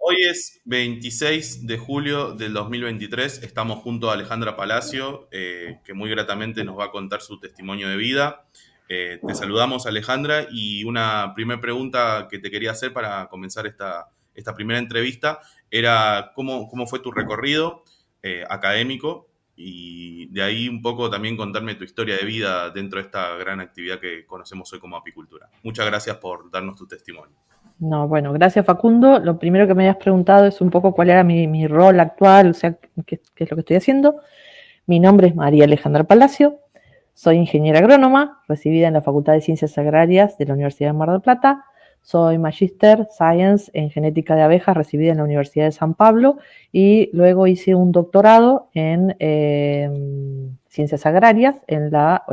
Hoy es 26 de julio del 2023. Estamos junto a Alejandra Palacio, que muy gratamente nos va a contar su testimonio de vida. Te saludamos, Alejandra, y una primera pregunta que te quería hacer para comenzar esta primera entrevista era cómo fue tu recorrido académico, y de ahí un poco también contarme tu historia de vida dentro de esta gran actividad que conocemos hoy como apicultura. Muchas gracias por darnos tu testimonio. No, bueno, gracias Facundo. Lo primero que me habías preguntado es un poco cuál era mi rol actual, o sea, qué es lo que estoy haciendo. Mi nombre es María Alejandra Palacio, soy ingeniera agrónoma, recibida en la Facultad de Ciencias Agrarias de la Universidad de Mar del Plata. Soy Magister Science en genética de abejas, recibida en la Universidad de San Pablo, y luego hice un doctorado en Ciencias Agrarias en la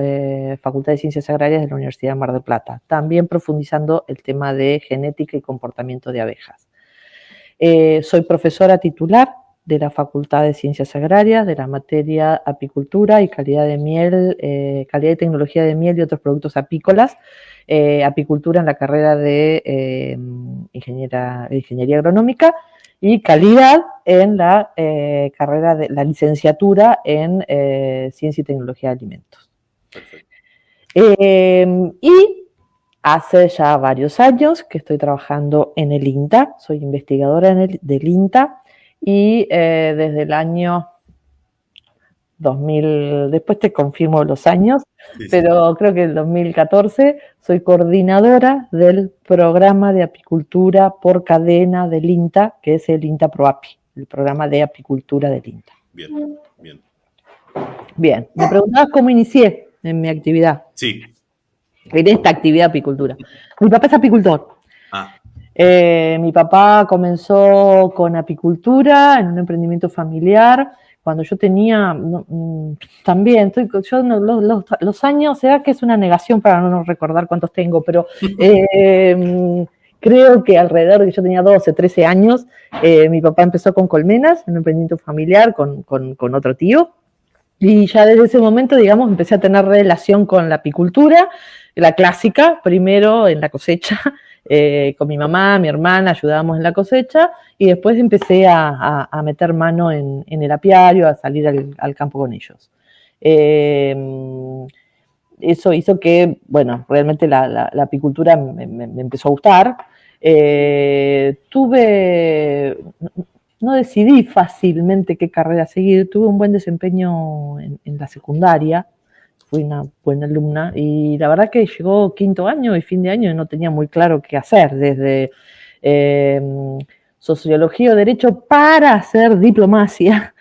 Facultad de Ciencias Agrarias de la Universidad de Mar del Plata, también profundizando el tema de genética y comportamiento de abejas. Soy profesora titular de la Facultad de Ciencias Agrarias, de la materia apicultura y calidad de miel, calidad y tecnología de miel y otros productos apícolas, apicultura en la carrera de ingeniería agronómica, y calidad en la carrera de la licenciatura en ciencia y tecnología de alimentos. Y hace ya varios años que estoy trabajando en el INTA, soy investigadora del INTA, y desde el año 2000, después te confirmo los años, sí. Pero creo que el 2014 soy coordinadora del programa de apicultura por cadena del INTA, que es el INTA ProApi, el programa de apicultura del INTA. Bien, bien. Bien, me preguntabas cómo inicié en mi actividad. Sí. En esta actividad de apicultura. Mi papá es apicultor. Ah. Mi papá comenzó con apicultura en un emprendimiento familiar cuando yo tenía, también, yo los años, será que es una negación para no recordar cuántos tengo, pero creo que alrededor de que yo tenía 12, 13 años, mi papá empezó con colmenas, en un emprendimiento familiar con otro tío, y ya desde ese momento, digamos, empecé a tener relación con la apicultura, la clásica, primero en la cosecha, con mi mamá, mi hermana, ayudábamos en la cosecha, y después empecé a meter mano en el apiario, a salir al campo con ellos. Eso hizo que, bueno, realmente la apicultura me empezó a gustar. No decidí fácilmente qué carrera seguir, tuve un buen desempeño en la secundaria, fui una buena alumna, y la verdad que llegó quinto año y fin de año y no tenía muy claro qué hacer, desde sociología o derecho para hacer diplomacia,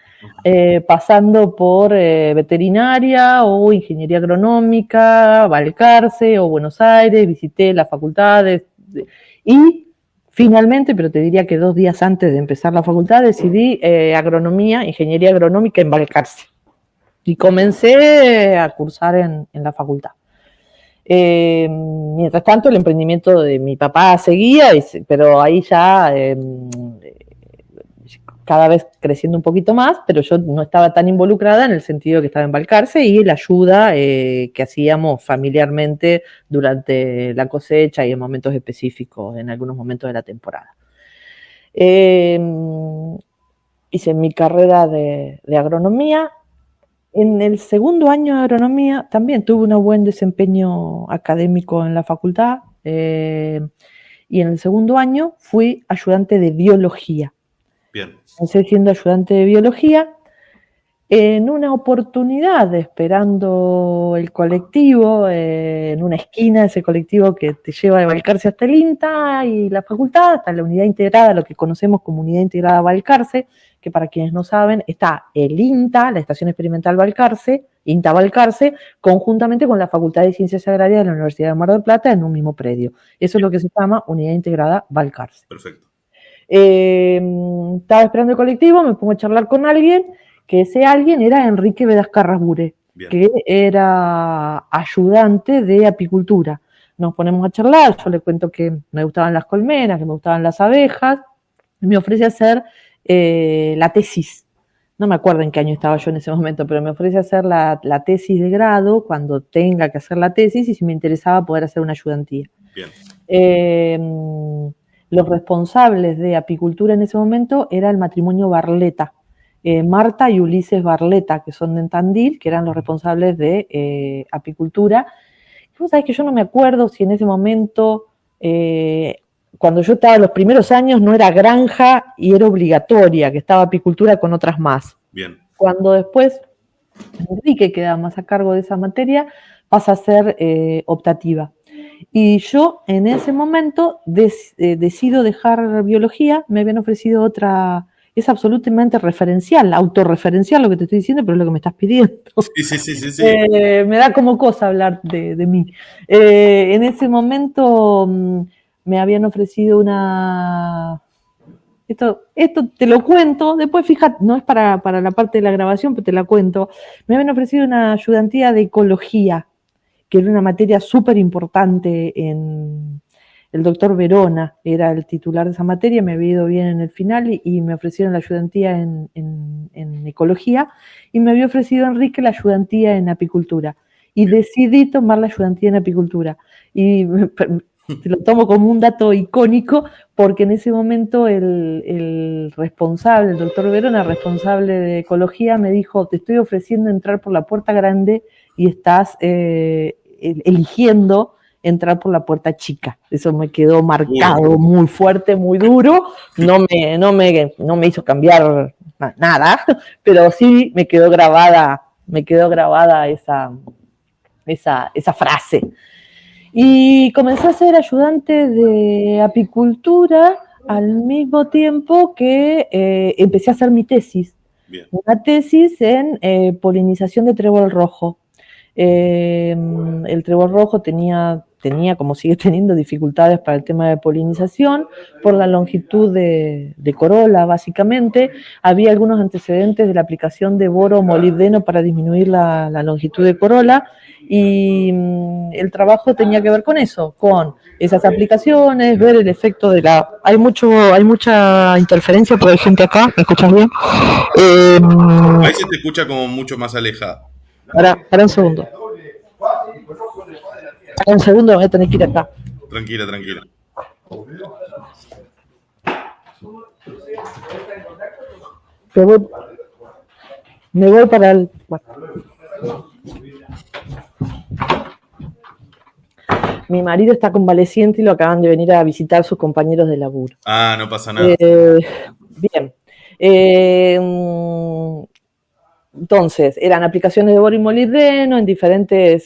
pasando por veterinaria o ingeniería agronómica, Balcarce o Buenos Aires, visité las facultades y finalmente, pero te diría que 2 días antes de empezar la facultad, decidí agronomía, ingeniería agronómica en Balcarce. Y comencé a cursar en la facultad. Mientras tanto, el emprendimiento de mi papá seguía, pero ahí ya cada vez creciendo un poquito más, pero yo no estaba tan involucrada en el sentido que estaba en Balcarce, y la ayuda que hacíamos familiarmente durante la cosecha y en momentos específicos, en algunos momentos de la temporada. Hice mi carrera de agronomía. En el segundo año de agronomía también tuve un buen desempeño académico en la facultad, y en el segundo año fui ayudante de biología. Bien. Comencé siendo ayudante de biología. En una oportunidad, esperando el colectivo, en una esquina de ese colectivo que te lleva de Balcarce hasta el INTA y la facultad, hasta la unidad integrada, lo que conocemos como unidad integrada Balcarce, que para quienes no saben, está el INTA, la Estación Experimental Balcarce, INTA Balcarce, conjuntamente con la Facultad de Ciencias Agrarias de la Universidad de Mar del Plata en un mismo predio. Eso es lo que se llama unidad integrada Balcarce. Perfecto. Estaba esperando el colectivo, me pongo a charlar con alguien, que ese alguien era Enrique Vedascarras-Bure, que era ayudante de apicultura. Nos ponemos a charlar, yo le cuento que me gustaban las colmenas, que me gustaban las abejas, y me ofrece hacer la tesis. No me acuerdo en qué año estaba yo en ese momento, pero me ofrece hacer la tesis de grado cuando tenga que hacer la tesis, y si me interesaba poder hacer una ayudantía. Bien. Los responsables de apicultura en ese momento era el matrimonio Barleta, Marta y Ulises Barleta, que son en Tandil, que eran los responsables de apicultura. Vos sabés que yo no me acuerdo si en ese momento, cuando yo estaba en los primeros años, no era granja y era obligatoria, que estaba apicultura con otras más. Bien. Cuando después Enrique queda más a cargo de esa materia, pasa a ser optativa. Y yo en ese momento decido dejar biología, me habían ofrecido otra, es absolutamente referencial, autorreferencial lo que te estoy diciendo, pero es lo que me estás pidiendo. Sí. Me da como cosa hablar de mí. En ese momento me habían ofrecido una... Esto te lo cuento, después fíjate, no es para la parte de la grabación, pero te la cuento. Me habían ofrecido una ayudantía de ecología, que era una materia súper importante en... El doctor Verona era el titular de esa materia, me había ido bien en el final y me ofrecieron la ayudantía en ecología y me había ofrecido Enrique la ayudantía en apicultura. Y decidí tomar la ayudantía en apicultura. Y te lo tomo como un dato icónico porque en ese momento el responsable, el doctor Verona, responsable de ecología, me dijo, te estoy ofreciendo entrar por la puerta grande y estás eligiendo entrar por la puerta chica. Eso me quedó marcado muy fuerte, muy duro. No me hizo cambiar nada, pero sí me quedó grabada esa frase. Y comencé a ser ayudante de apicultura al mismo tiempo que empecé a hacer mi tesis. Bien. Una tesis en polinización de trébol rojo. El trébol rojo tenía, como sigue teniendo, dificultades para el tema de polinización por la longitud de corola, básicamente. Había algunos antecedentes de la aplicación de boro molibdeno para disminuir la longitud de corola y el trabajo tenía que ver con eso, con esas aplicaciones, ver el efecto de la... Hay mucha interferencia porque hay gente acá, ¿me escuchas bien? Ahí se te escucha como mucho más alejado. Para un segundo. Para un segundo voy a tener que ir acá. Tranquila. Me voy para el... Mi marido está convaleciente y lo acaban de venir a visitar sus compañeros de laburo. Ah, no pasa nada. Bien. Entonces, eran aplicaciones de boro y molibdeno en diferentes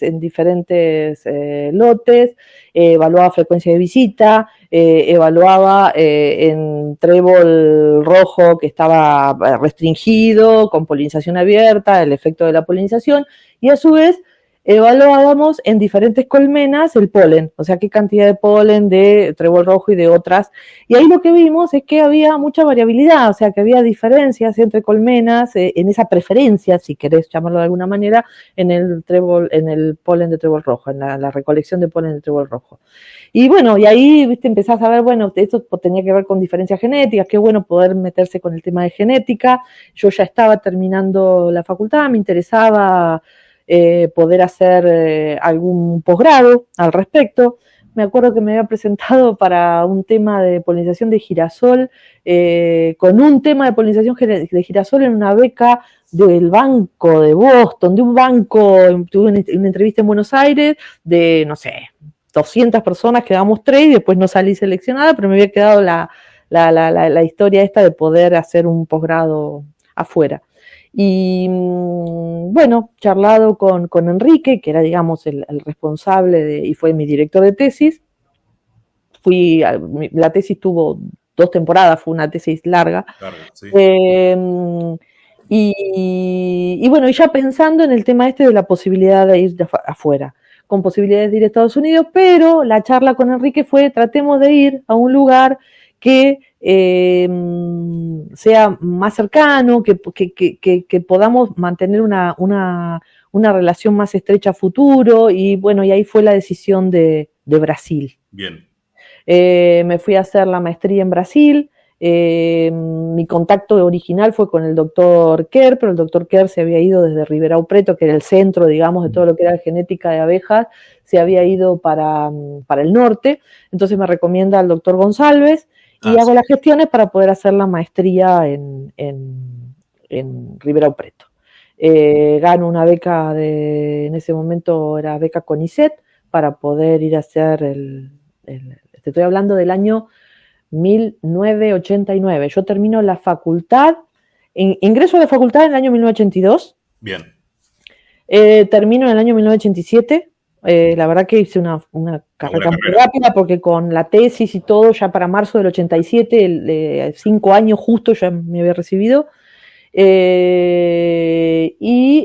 lotes, evaluaba frecuencia de visita, evaluaba en trébol rojo que estaba restringido, con polinización abierta, el efecto de la polinización, y a su vez evaluábamos en diferentes colmenas el polen, o sea, qué cantidad de polen de trébol rojo y de otras. Y ahí lo que vimos es que había mucha variabilidad, o sea, que había diferencias entre colmenas, en esa preferencia, si querés llamarlo de alguna manera, en el polen de trébol rojo, en la recolección de polen de trébol rojo. Y bueno, y ahí, viste, empezás a ver, bueno, esto tenía que ver con diferencias genéticas, qué bueno poder meterse con el tema de genética. Yo ya estaba terminando la facultad, me interesaba poder hacer algún posgrado al respecto. Me acuerdo que me había presentado para un tema de polinización de girasol, con un tema de polinización de girasol en una beca del Banco de Boston, de un banco, tuve una entrevista en Buenos Aires de, no sé, 200 personas, quedamos 3 y después no salí seleccionada, pero me había quedado la historia esta de poder hacer un posgrado afuera. Y bueno, charlado con Enrique, que era, digamos, el responsable y fue mi director de tesis. La tesis tuvo 2 temporadas, fue una tesis larga. Claro, sí. Y bueno, y ya pensando en el tema este de la posibilidad de ir afuera, con posibilidades de ir a Estados Unidos, pero la charla con Enrique fue, tratemos de ir a un lugar que sea más cercano, que podamos mantener una relación más estrecha a futuro, y bueno, y ahí fue la decisión de Brasil. Bien. Me fui a hacer la maestría en Brasil. Mi contacto original fue con el doctor Kerr, pero el doctor Kerr se había ido desde Ribeirão Preto, que era el centro, digamos, de todo lo que era genética de abejas, se había ido para el norte. Entonces me recomienda al doctor González, y hago las gestiones para poder hacer la maestría en Ribeirão Preto. Gano una beca en ese momento era beca CONICET, para poder ir a hacer te estoy hablando del año 1989. Yo termino la facultad, ingreso a la facultad en el año 1982. Bien. Termino en el año 1987. La verdad que hice una carrera muy rápida, porque con la tesis y todo, ya para marzo del 87, 5 años justo, ya me había recibido. Y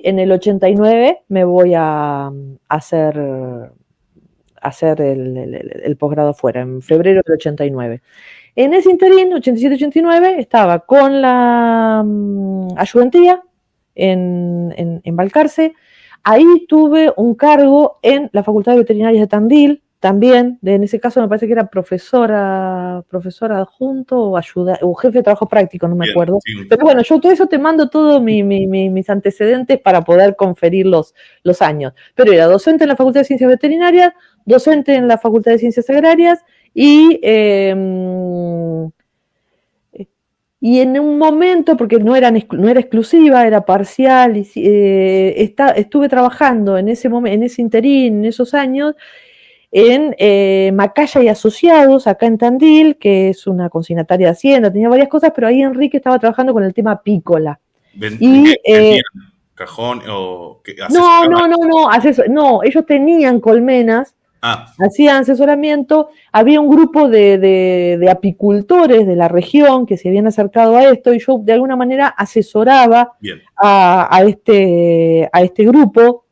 en el 89 me voy a hacer el posgrado afuera, en febrero del 89. En ese interín, 87-89, estaba con la ayudantía en Balcarce. Ahí tuve un cargo en la Facultad de Veterinarias de Tandil, también, en ese caso me parece que era profesora adjunto o jefe de trabajo práctico, no me acuerdo. Sí. Pero bueno, yo todo eso te mando todos mis antecedentes para poder conferir los años. Pero era docente en la Facultad de Ciencias Veterinarias, docente en la Facultad de Ciencias Agrarias y en un momento, porque no era exclusiva, era parcial, estuve trabajando en ese momento, en ese interín, en esos años, en Macaya y Asociados, acá en Tandil, que es una consignataria de Hacienda, tenía varias cosas, pero ahí Enrique estaba trabajando con el tema apícola. ¿Cajón o qué? No, ellos tenían colmenas, hacían asesoramiento, había un grupo de apicultores de la región que se habían acercado a esto, y yo de alguna manera asesoraba a este grupo,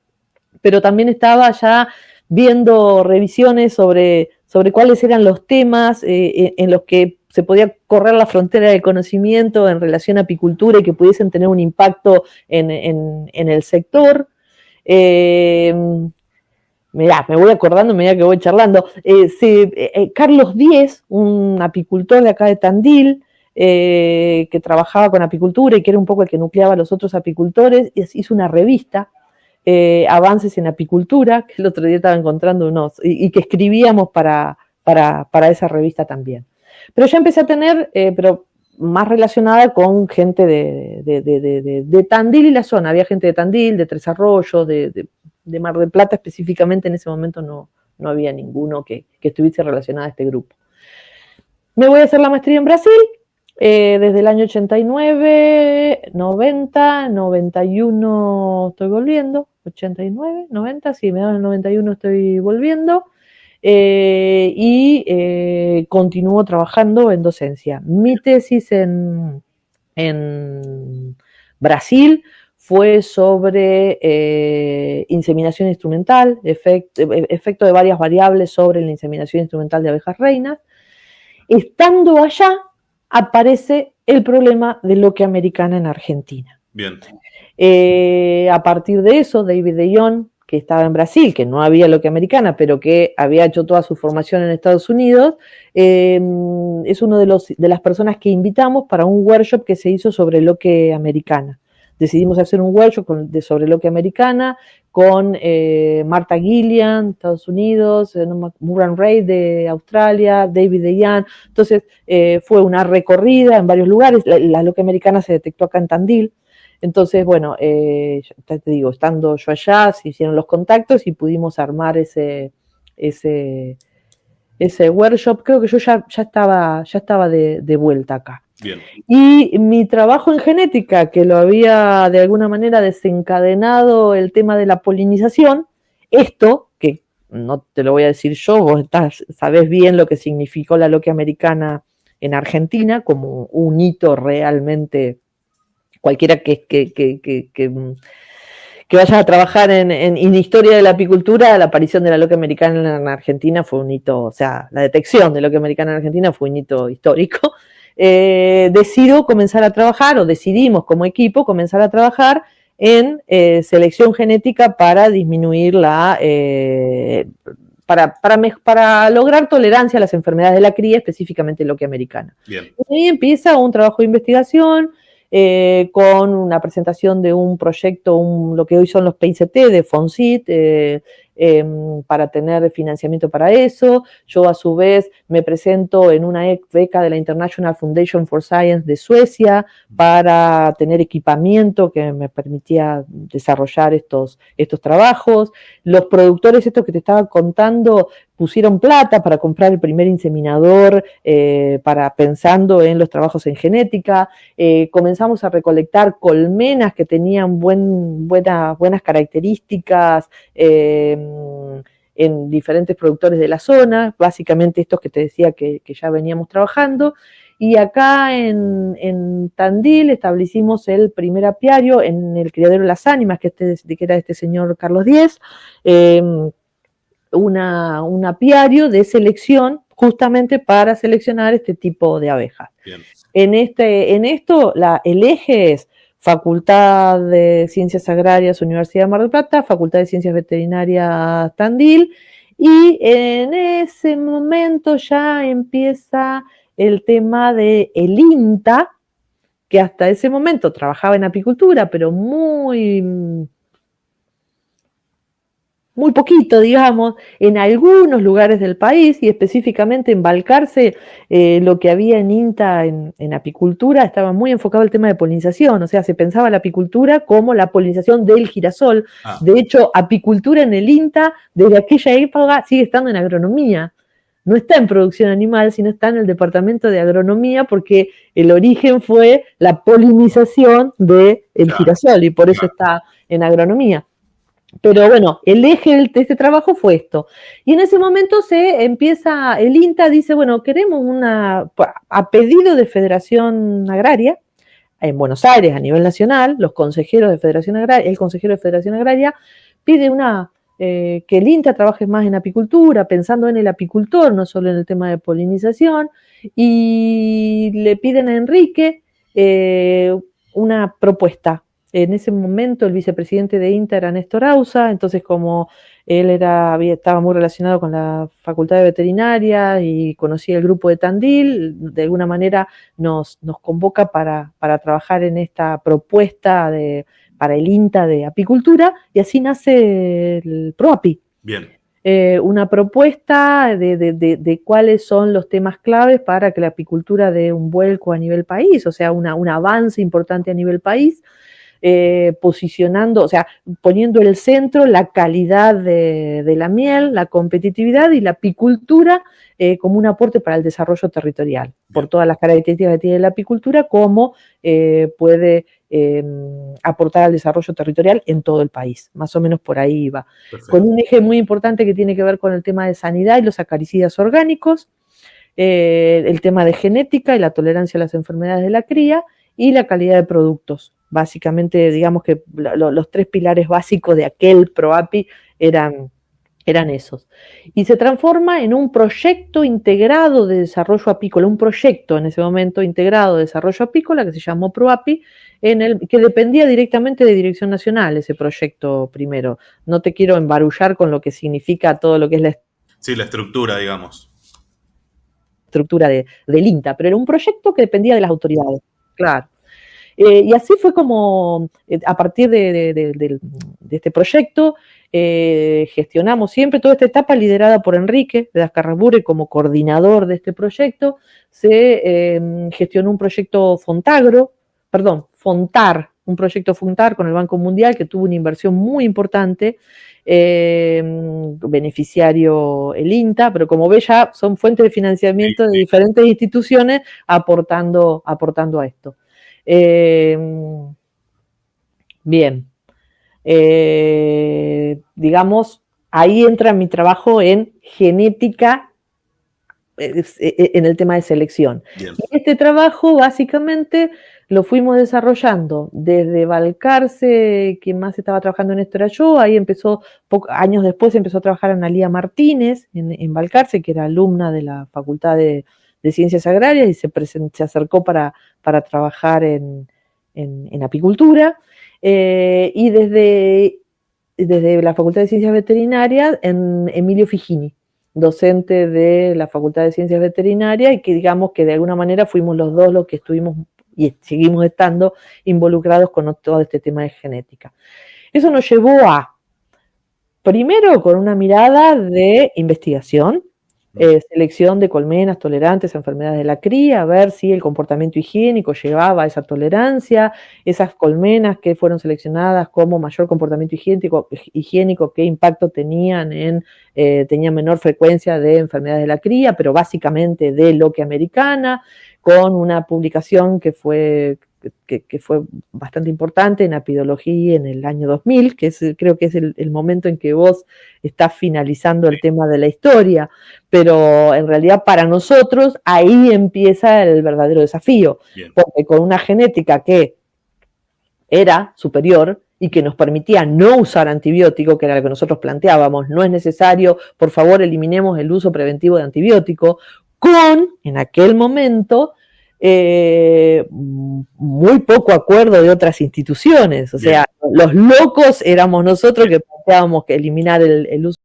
pero también estaba ya viendo revisiones sobre cuáles eran los temas en los que se podía correr la frontera del conocimiento en relación a apicultura y que pudiesen tener un impacto en el sector. Mirá, me voy acordando a medida que voy charlando. Carlos Díez, un apicultor de acá de Tandil, que trabajaba con apicultura y que era un poco el que nucleaba a los otros apicultores, hizo una revista, Avances en Apicultura, que el otro día estaba encontrando unos, y que escribíamos para esa revista también. Pero ya empecé a tener, pero más relacionada con gente de Tandil y la zona. Había gente de Tandil, de Tres Arroyos, de Mar del Plata específicamente. En ese momento no había ninguno que estuviese relacionado a este grupo. Me voy a hacer la maestría en Brasil, desde el año 89, 90, 91 estoy volviendo, 89, 90, sí, me da el 91 estoy volviendo, y continúo trabajando en docencia. Mi tesis en Brasil fue sobre inseminación instrumental, efecto de varias variables sobre la inseminación instrumental de abejas reinas. Estando allá, aparece el problema de loquia americana en Argentina. Bien. A partir de eso, David de Jong, que estaba en Brasil, que no había loquia americana, pero que había hecho toda su formación en Estados Unidos, es uno de las personas que invitamos para un workshop que se hizo sobre loquia americana. Decidimos hacer un workshop sobre loquia americana con Martha Gillian, Estados Unidos, Murran Reid de Australia, David de Jong. Entonces fue una recorrida en varios lugares. La loquia americana se detectó acá en Tandil. Entonces, bueno, te digo, estando yo allá, se hicieron los contactos y pudimos armar ese workshop. Creo que yo ya estaba de vuelta acá. Bien. Y mi trabajo en genética, que lo había de alguna manera desencadenado el tema de la polinización, esto, que no te lo voy a decir yo, vos sabés bien lo que significó la loquia americana en Argentina, como un hito realmente, cualquiera que vaya a trabajar en historia de la apicultura, la aparición de la loquia americana en Argentina fue un hito, o sea, la detección de loquia americana en Argentina fue un hito histórico. Decidimos decidimos como equipo comenzar a trabajar en selección genética para disminuir para lograr tolerancia a las enfermedades de la cría, específicamente loquia americana. Bien. Y ahí empieza un trabajo de investigación con una presentación de un proyecto, lo que hoy son los PICT de FONCIT, para tener financiamiento para eso. Yo a su vez me presento en una beca de la International Foundation for Science de Suecia para tener equipamiento que me permitía desarrollar estos trabajos. Los productores, estos que te estaba contando, pusieron plata para comprar el primer inseminador, pensando en los trabajos en genética. Comenzamos a recolectar colmenas que tenían buenas características en diferentes productores de la zona, básicamente estos que te decía que ya veníamos trabajando. Y acá en Tandil establecimos el primer apiario en el criadero de las ánimas, que era este señor Carlos Díez, un apiario de selección justamente para seleccionar este tipo de abejas. Bien. En esto el eje es Facultad de Ciencias Agrarias, Universidad de Mar del Plata, Facultad de Ciencias Veterinarias Tandil, y en ese momento ya empieza el tema de el INTA, que hasta ese momento trabajaba en apicultura, pero muy poquito, digamos, en algunos lugares del país, y específicamente en Balcarce, lo que había en INTA en apicultura estaba muy enfocado al tema de polinización, o sea, se pensaba la apicultura como la polinización del girasol. De hecho, apicultura en el INTA, desde aquella época, sigue estando en agronomía. No está en producción animal, sino está en el departamento de agronomía, porque el origen fue la polinización del girasol, y por eso está en agronomía. Pero bueno, el eje de este trabajo fue esto. Y en ese momento el INTA dice, bueno, queremos a pedido de Federación Agraria, en Buenos Aires a nivel nacional, los consejeros de Federación Agraria, el consejero de Federación Agraria pide que el INTA trabaje más en apicultura, pensando en el apicultor, no solo en el tema de polinización, y le piden a Enrique una propuesta. En ese momento el vicepresidente de INTA era Néstor Ausa, entonces como él estaba muy relacionado con la Facultad de Veterinaria y conocía el grupo de Tandil, de alguna manera nos convoca para trabajar en esta propuesta para el INTA de apicultura, y así nace el ProApi. Bien. Una propuesta de cuáles son los temas claves para que la apicultura dé un vuelco a nivel país, o sea, un avance importante a nivel país. Posicionando, o sea, poniendo en el centro la calidad de la miel, la competitividad y la apicultura como un aporte para el desarrollo territorial, por todas las características que tiene la apicultura, cómo puede aportar al desarrollo territorial en todo el país, más o menos por ahí va. Perfecto. Con un eje muy importante que tiene que ver con el tema de sanidad y los acaricidas orgánicos, el tema de genética y la tolerancia a las enfermedades de la cría y la calidad de productos. Básicamente, digamos que los tres pilares básicos de aquel ProApi eran esos. Y se transforma en un proyecto integrado de desarrollo apícola, un proyecto en ese momento integrado de desarrollo apícola que se llamó ProApi, que dependía directamente de Dirección Nacional, ese proyecto primero. No te quiero embarullar con lo que significa todo lo que es la estructura, digamos. Estructura del INTA, pero era un proyecto que dependía de las autoridades, claro. Y así fue como, a partir de este proyecto, gestionamos siempre toda esta etapa liderada por Enrique de Dascarrabure como coordinador de este proyecto. Se gestionó un proyecto Fontar, un proyecto Fontar con el Banco Mundial que tuvo una inversión muy importante, beneficiario el INTA, pero como ves ya son fuentes de financiamiento de diferentes instituciones aportando a esto. Bien, digamos, ahí entra mi trabajo en genética, en el tema de selección. Bien. Y este trabajo básicamente lo fuimos desarrollando desde Balcarce, quien más estaba trabajando en esto era yo, ahí años después empezó a trabajar Analía Martínez en Balcarce, que era alumna de la Facultad de Ciencias Agrarias, y se acercó para trabajar en apicultura, y desde la Facultad de Ciencias Veterinarias en Emilio Figini, docente de la Facultad de Ciencias Veterinarias, y que digamos que de alguna manera fuimos los dos los que estuvimos y seguimos estando involucrados con todo este tema de genética. Eso nos llevó a primero con una mirada de investigación, selección de colmenas tolerantes a enfermedades de la cría, a ver si el comportamiento higiénico llevaba a esa tolerancia, esas colmenas que fueron seleccionadas como mayor comportamiento higiénico, qué impacto tenían tenían menor frecuencia de enfermedades de la cría, pero básicamente de loque americana, con una publicación que fue bastante importante en apidología en el año 2000, creo que es el momento en que vos estás finalizando el tema de la historia, pero en realidad para nosotros ahí empieza el verdadero desafío, porque con una genética que era superior y que nos permitía no usar antibiótico, que era lo que nosotros planteábamos, no es necesario, por favor eliminemos el uso preventivo de antibiótico, en aquel momento, muy poco acuerdo de otras instituciones, o sea, los locos éramos nosotros que planteábamos que eliminar el uso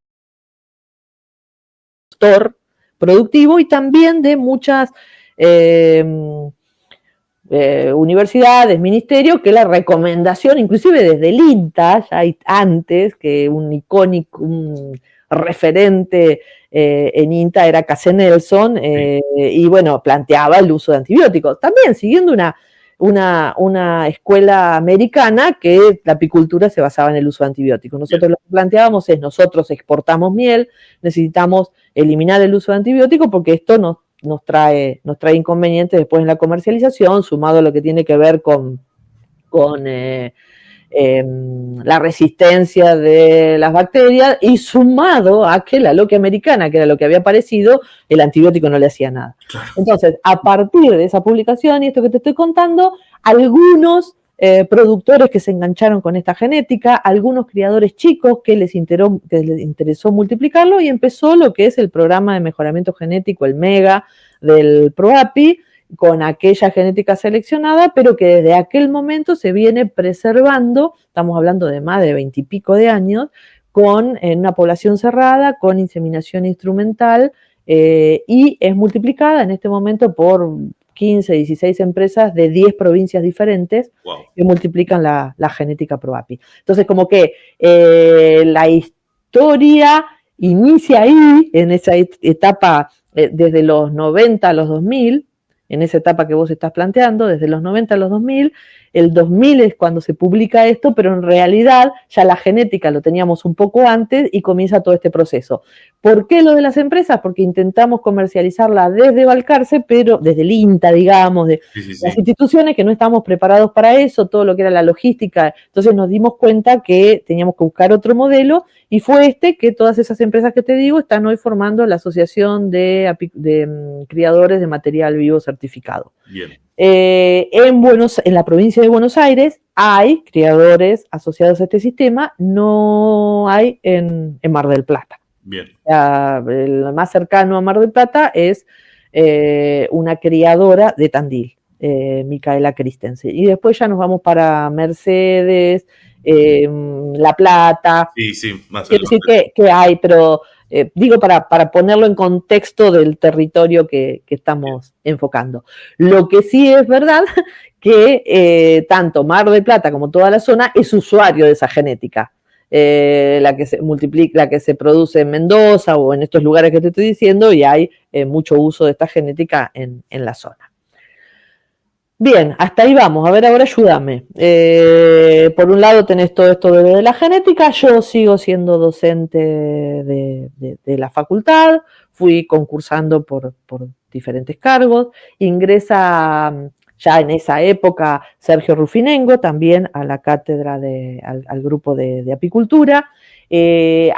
productivo y también de muchas universidades, ministerios, que la recomendación, inclusive desde el INTA, ya antes, que un referente en INTA era Casey Nelson, y bueno, planteaba el uso de antibióticos. También siguiendo una escuela americana que la apicultura se basaba en el uso de antibióticos. Nosotros lo que planteábamos es, nosotros exportamos miel, necesitamos eliminar el uso de antibióticos porque esto nos trae inconvenientes después en la comercialización, sumado a lo que tiene que ver con la resistencia de las bacterias y sumado a que la loque americana, que era lo que había aparecido, el antibiótico no le hacía nada. Entonces, a partir de esa publicación y esto que te estoy contando, algunos productores que se engancharon con esta genética, algunos criadores chicos que les interesó multiplicarlo y empezó lo que es el programa de mejoramiento genético, el MEGA del ProAPI, con aquella genética seleccionada, pero que desde aquel momento se viene preservando, estamos hablando de más de 20 y pico de años, en una población cerrada, con inseminación instrumental, y es multiplicada en este momento por 15, 16 empresas de 10 provincias diferentes que multiplican la genética ProAPI. Entonces, como que la historia inicia ahí, en esa etapa, desde los 90 a los 2000, en esa etapa que vos estás planteando, desde los 90 a los 2000, el 2000 es cuando se publica esto, pero en realidad ya la genética lo teníamos un poco antes y comienza todo este proceso. ¿Por qué lo de las empresas? Porque intentamos comercializarla desde Balcarce, pero desde el INTA, digamos, las instituciones que no estábamos preparados para eso, todo lo que era la logística. Entonces nos dimos cuenta que teníamos que buscar otro modelo y fue que todas esas empresas que te digo están hoy formando la Asociación de Criadores de Material Vivo Certificado. Bien. En la provincia de Buenos Aires hay criadores asociados a este sistema, no hay en Mar del Plata. Bien. El más cercano a Mar del Plata es una criadora de Tandil, Micaela Christensen. Y después ya nos vamos para Mercedes, La Plata. Sí, más quiero decir que hay, pero digo para ponerlo en contexto del territorio que estamos enfocando. Lo que sí es verdad que tanto Mar del Plata como toda la zona es usuario de esa genética. La que se multiplica, la que se produce en Mendoza o en estos lugares que te estoy diciendo, y hay mucho uso de esta genética en la zona. Bien, hasta ahí vamos. A ver, ahora ayúdame. Por un lado tenés todo esto de la genética. Yo sigo siendo docente de la facultad. Fui concursando por diferentes cargos. Ingresa ya en esa época Sergio Rufinengo también a la cátedra, al grupo de apicultura. El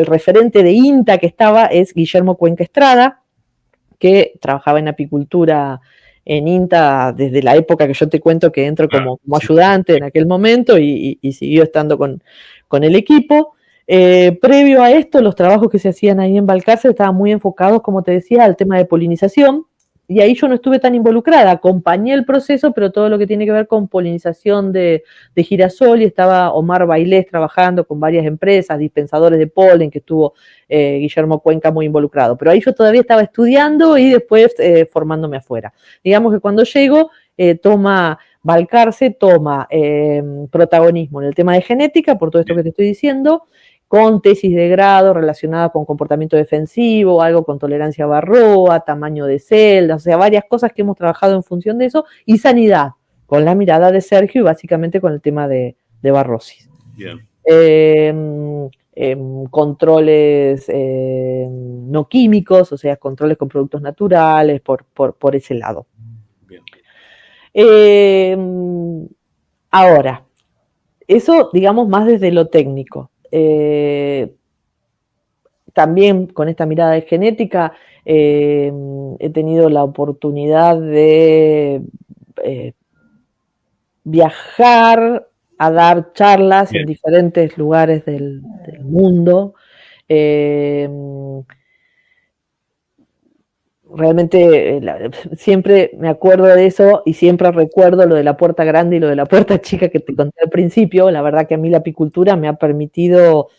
referente de INTA que estaba es Guillermo Cuenca Estrada, que trabajaba en apicultura en INTA desde la época que yo te cuento que entro como ayudante en aquel momento y siguió estando con el equipo. Previo a esto, los trabajos que se hacían ahí en Balcarce estaban muy enfocados, como te decía, al tema de polinización, y ahí yo no estuve tan involucrada, acompañé el proceso, pero todo lo que tiene que ver con polinización de girasol, y estaba Omar Bailés trabajando con varias empresas, dispensadores de polen, que estuvo Guillermo Cuenca muy involucrado. Pero ahí yo todavía estaba estudiando y después formándome afuera. Digamos que cuando llego, toma Balcarce toma protagonismo en el tema de genética, por todo esto que te estoy diciendo, con tesis de grado relacionada con comportamiento defensivo, algo con tolerancia a Varroa, tamaño de celdas, o sea, varias cosas que hemos trabajado en función de eso, y sanidad, con la mirada de Sergio y básicamente con el tema de barrosis. Bien. Controles no químicos, o sea, controles con productos naturales, por ese lado. Bien. Ahora, eso, digamos, más desde lo técnico. También con esta mirada de genética he tenido la oportunidad de viajar a dar charlas en diferentes lugares del mundo. Realmente siempre me acuerdo de eso y siempre recuerdo lo de la puerta grande y lo de la puerta chica que te conté al principio. La verdad que a mí la apicultura me ha permitido,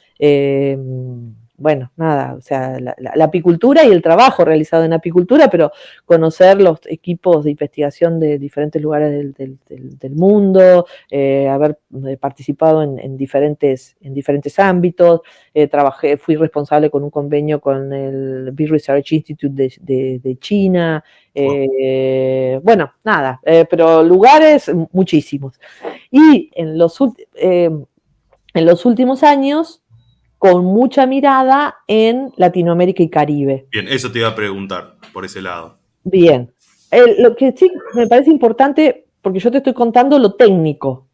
bueno, nada, o sea, la apicultura y el trabajo realizado en apicultura, pero conocer los equipos de investigación de diferentes lugares del mundo, haber participado en diferentes ámbitos. Fui responsable con un convenio con el Bee Research Institute de China. Bueno, nada, pero lugares muchísimos. Y en los últimos años, con mucha mirada en Latinoamérica y Caribe. Bien, eso te iba a preguntar por ese lado. Bien. Lo que sí me parece importante, porque yo te estoy contando lo técnico,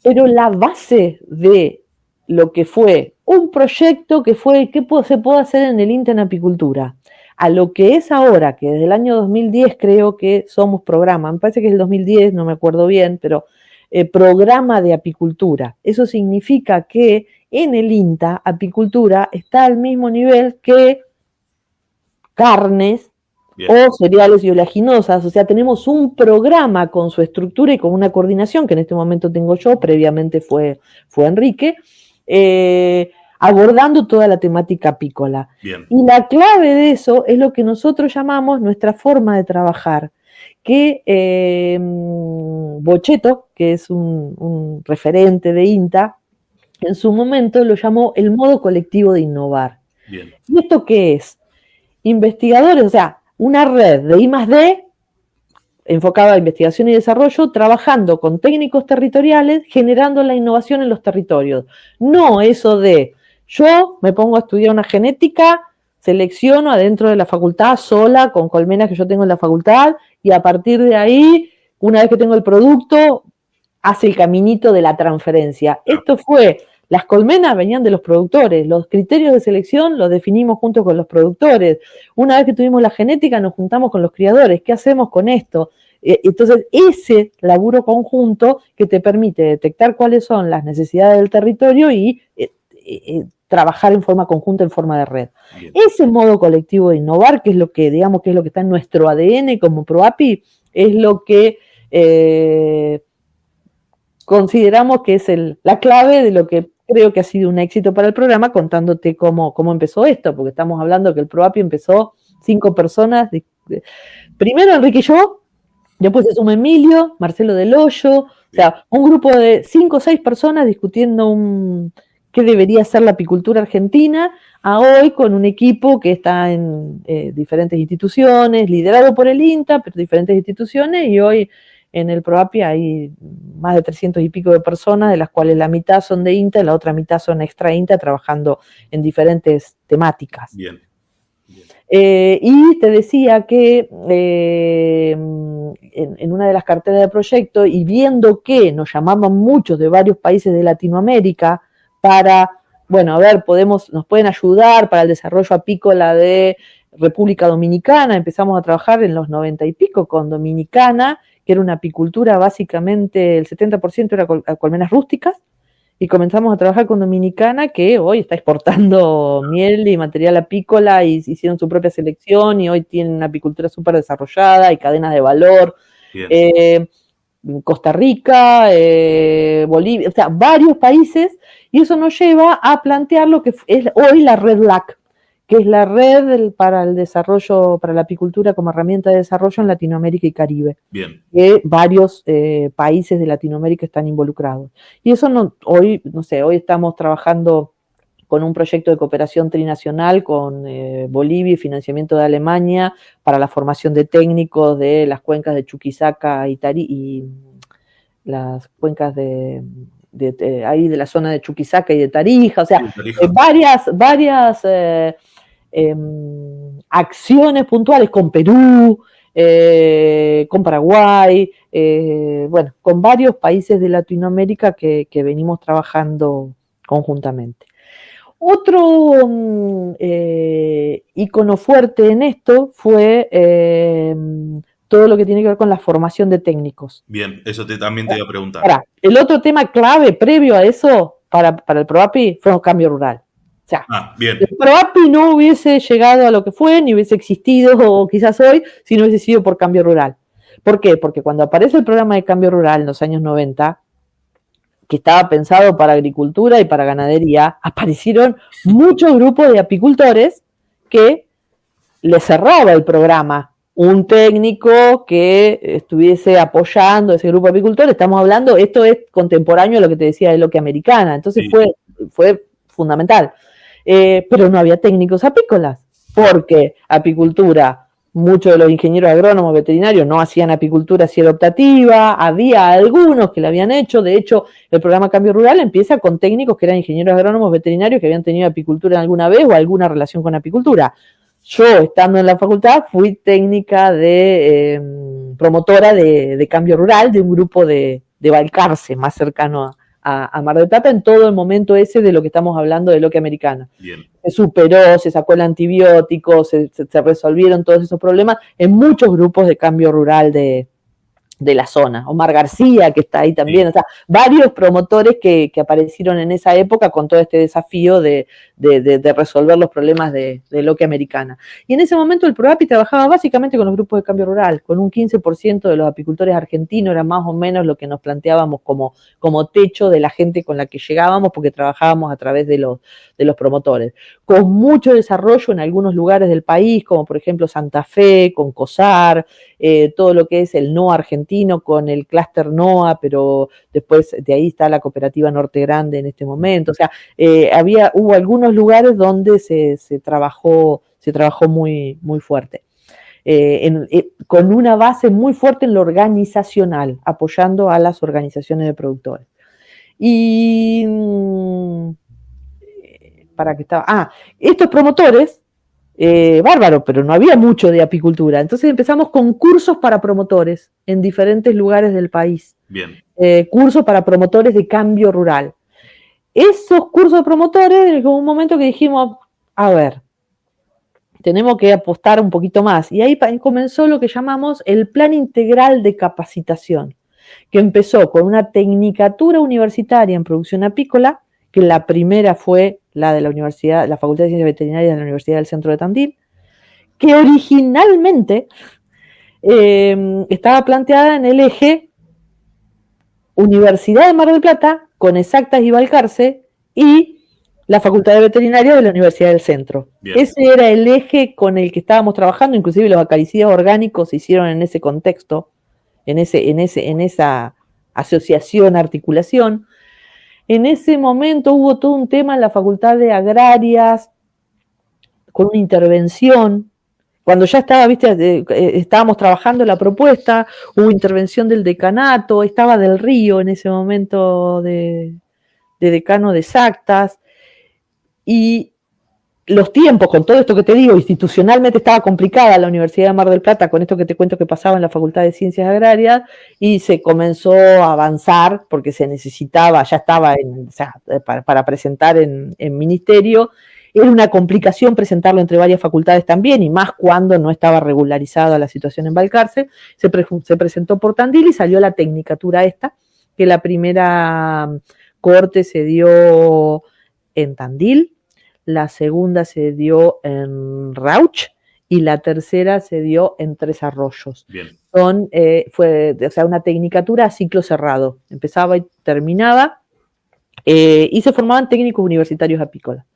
pero la base de lo que fue un proyecto que fue qué se puede hacer en el INTA en apicultura, a lo que es ahora, que desde el año 2010 creo que somos programa, me parece que es el 2010, no me acuerdo bien, pero programa de apicultura. Eso significa que en el INTA, apicultura está al mismo nivel que carnes o cereales y oleaginosas, o sea, tenemos un programa con su estructura y con una coordinación que en este momento tengo yo, previamente fue Enrique, abordando toda la temática apícola. Bien. Y la clave de eso es lo que nosotros llamamos nuestra forma de trabajar, que Bochetto, que es un referente de INTA, en su momento lo llamó el modo colectivo de innovar. Bien. ¿Y esto qué es? Investigadores, o sea, una red de I+D enfocada a investigación y desarrollo, trabajando con técnicos territoriales, generando la innovación en los territorios. No eso de, yo me pongo a estudiar una genética, selecciono adentro de la facultad sola, con colmenas que yo tengo en la facultad, y a partir de ahí, una vez que tengo el producto, hace el caminito de la transferencia. Esto fue, las colmenas venían de los productores, los criterios de selección los definimos junto con los productores. Una vez que tuvimos la genética, nos juntamos con los criadores. ¿Qué hacemos con esto? Entonces, ese laburo conjunto que te permite detectar cuáles son las necesidades del territorio y trabajar en forma conjunta, en forma de red. Bien. Ese modo colectivo de innovar, que es lo que, digamos, que es lo que está en nuestro ADN como ProApi, es lo que consideramos que es la clave de lo que creo que ha sido un éxito para el programa, contándote cómo empezó esto, porque estamos hablando que el ProApi empezó 5 personas, primero Enrique y yo, después se suma Emilio, Marcelo Del Hoyo, o sea, un grupo de 5 o 6 personas discutiendo qué debería ser la apicultura argentina, a hoy con un equipo que está en diferentes instituciones, liderado por el INTA, pero diferentes instituciones, y hoy en el ProApi hay más de 300 y pico de personas, de las cuales la mitad son de INTA y la otra mitad son extra INTA, trabajando en diferentes temáticas. Bien. Y te decía que en una de las carteras de proyecto, y viendo que nos llamaban muchos de varios países de Latinoamérica para, bueno, a ver, nos pueden ayudar para el desarrollo apícola de República Dominicana. Empezamos a trabajar en los 90 y pico con Dominicana, que era una apicultura básicamente, el 70% era colmenas rústicas, y comenzamos a trabajar con Dominicana, que hoy está exportando miel y material apícola, y hicieron su propia selección, y hoy tienen una apicultura súper desarrollada y cadenas de valor. Costa Rica, Bolivia, o sea, varios países, y eso nos lleva a plantear lo que es hoy la Red LAC, que es la red para el desarrollo, para la apicultura como herramienta de desarrollo en Latinoamérica y Caribe. Bien. Que varios países de Latinoamérica están involucrados. Y eso hoy estamos trabajando con un proyecto de cooperación trinacional con Bolivia y financiamiento de Alemania para la formación de técnicos de las cuencas de Chuquisaca y las cuencas ahí de la zona de Chuquisaca y de Tarija, o sea, varias acciones puntuales con Perú, con Paraguay, con varios países de Latinoamérica que venimos trabajando conjuntamente. Otro ícono fuerte en esto fue todo lo que tiene que ver con la formación de técnicos. Bien, eso también te iba a preguntar. Ahora, el otro tema clave previo a eso para el PROAPI fue un cambio rural. O sea, bien. El PROAPI no hubiese llegado a lo que fue, ni hubiese existido o quizás hoy, si no hubiese sido por cambio rural. ¿Por qué? Porque cuando aparece el programa de cambio rural en los años 90, que estaba pensado para agricultura y para ganadería, aparecieron muchos grupos de apicultores que les cerraba el programa. Un técnico que estuviese apoyando ese grupo de apicultores, estamos hablando, esto es contemporáneo a lo que te decía de Loque Americana, entonces sí. fue fundamental. Pero no había técnicos apícolas, porque apicultura, muchos de los ingenieros agrónomos veterinarios no hacían apicultura así optativa, había algunos que la habían hecho, de hecho el programa Cambio Rural empieza con técnicos que eran ingenieros agrónomos veterinarios que habían tenido apicultura alguna vez o alguna relación con apicultura. Yo, estando en la facultad, fui técnica de promotora de Cambio Rural de un grupo de Balcarce, más cercano a Mar del Plata, en todo el momento ese de lo que estamos hablando de Loque Americana. Bien. Se superó, se sacó el antibiótico, se resolvieron todos esos problemas en muchos grupos de Cambio Rural de la zona. Omar García, que está ahí también, sí. O sea, varios promotores que aparecieron en esa época con todo este desafío de resolver los problemas de Loque Americana. Y en ese momento el PROAPI trabajaba básicamente con los grupos de Cambio Rural, con un 15% de los apicultores argentinos, era más o menos lo que nos planteábamos como techo de la gente con la que llegábamos, porque trabajábamos a través de los promotores. Con mucho desarrollo en algunos lugares del país, como por ejemplo Santa Fe, con COSAR, todo lo que es el NOA argentino, con el clúster NOA, pero después de ahí está la cooperativa Norte Grande en este momento. O sea, hubo algunos lugares donde se trabajó muy, muy fuerte. Con una base muy fuerte en lo organizacional, apoyando a las organizaciones de productores. Y estos promotores, bárbaro, pero no había mucho de apicultura. Entonces empezamos con cursos para promotores en diferentes lugares del país. Bien. Cursos para promotores de cambio rural. Esos cursos de promotores, en un momento que dijimos, a ver, tenemos que apostar un poquito más. Y ahí comenzó lo que llamamos el Plan Integral de Capacitación, que empezó con una tecnicatura universitaria en producción apícola, que la primera fue la de la Facultad de Ciencias Veterinarias de la Universidad del Centro de Tandil, que originalmente estaba planteada en el eje Universidad de Mar del Plata, con Exactas y Balcarce, y la Facultad de Veterinaria de la Universidad del Centro. Bien. Ese era el eje con el que estábamos trabajando, inclusive los acaricidas orgánicos se hicieron en ese contexto, en esa asociación, articulación. En ese momento hubo todo un tema en la Facultad de Agrarias, con una intervención. Cuando ya estábamos trabajando la propuesta, hubo intervención del decanato, estaba Del Río en ese momento de decano de Exactas, y los tiempos, con todo esto que te digo, institucionalmente estaba complicada la Universidad de Mar del Plata con esto que te cuento que pasaba en la Facultad de Ciencias Agrarias, y se comenzó a avanzar porque se necesitaba, ya estaba para presentar en ministerio. Era una complicación presentarlo entre varias facultades también, y más cuando no estaba regularizada la situación en Balcarce. Se presentó por Tandil y salió la tecnicatura esta, que la primera corte se dio en Tandil, la segunda se dio en Rauch y la tercera se dio en Tres Arroyos. Bien. Fue una tecnicatura a ciclo cerrado, empezaba y terminaba, y se formaban técnicos universitarios apícolas.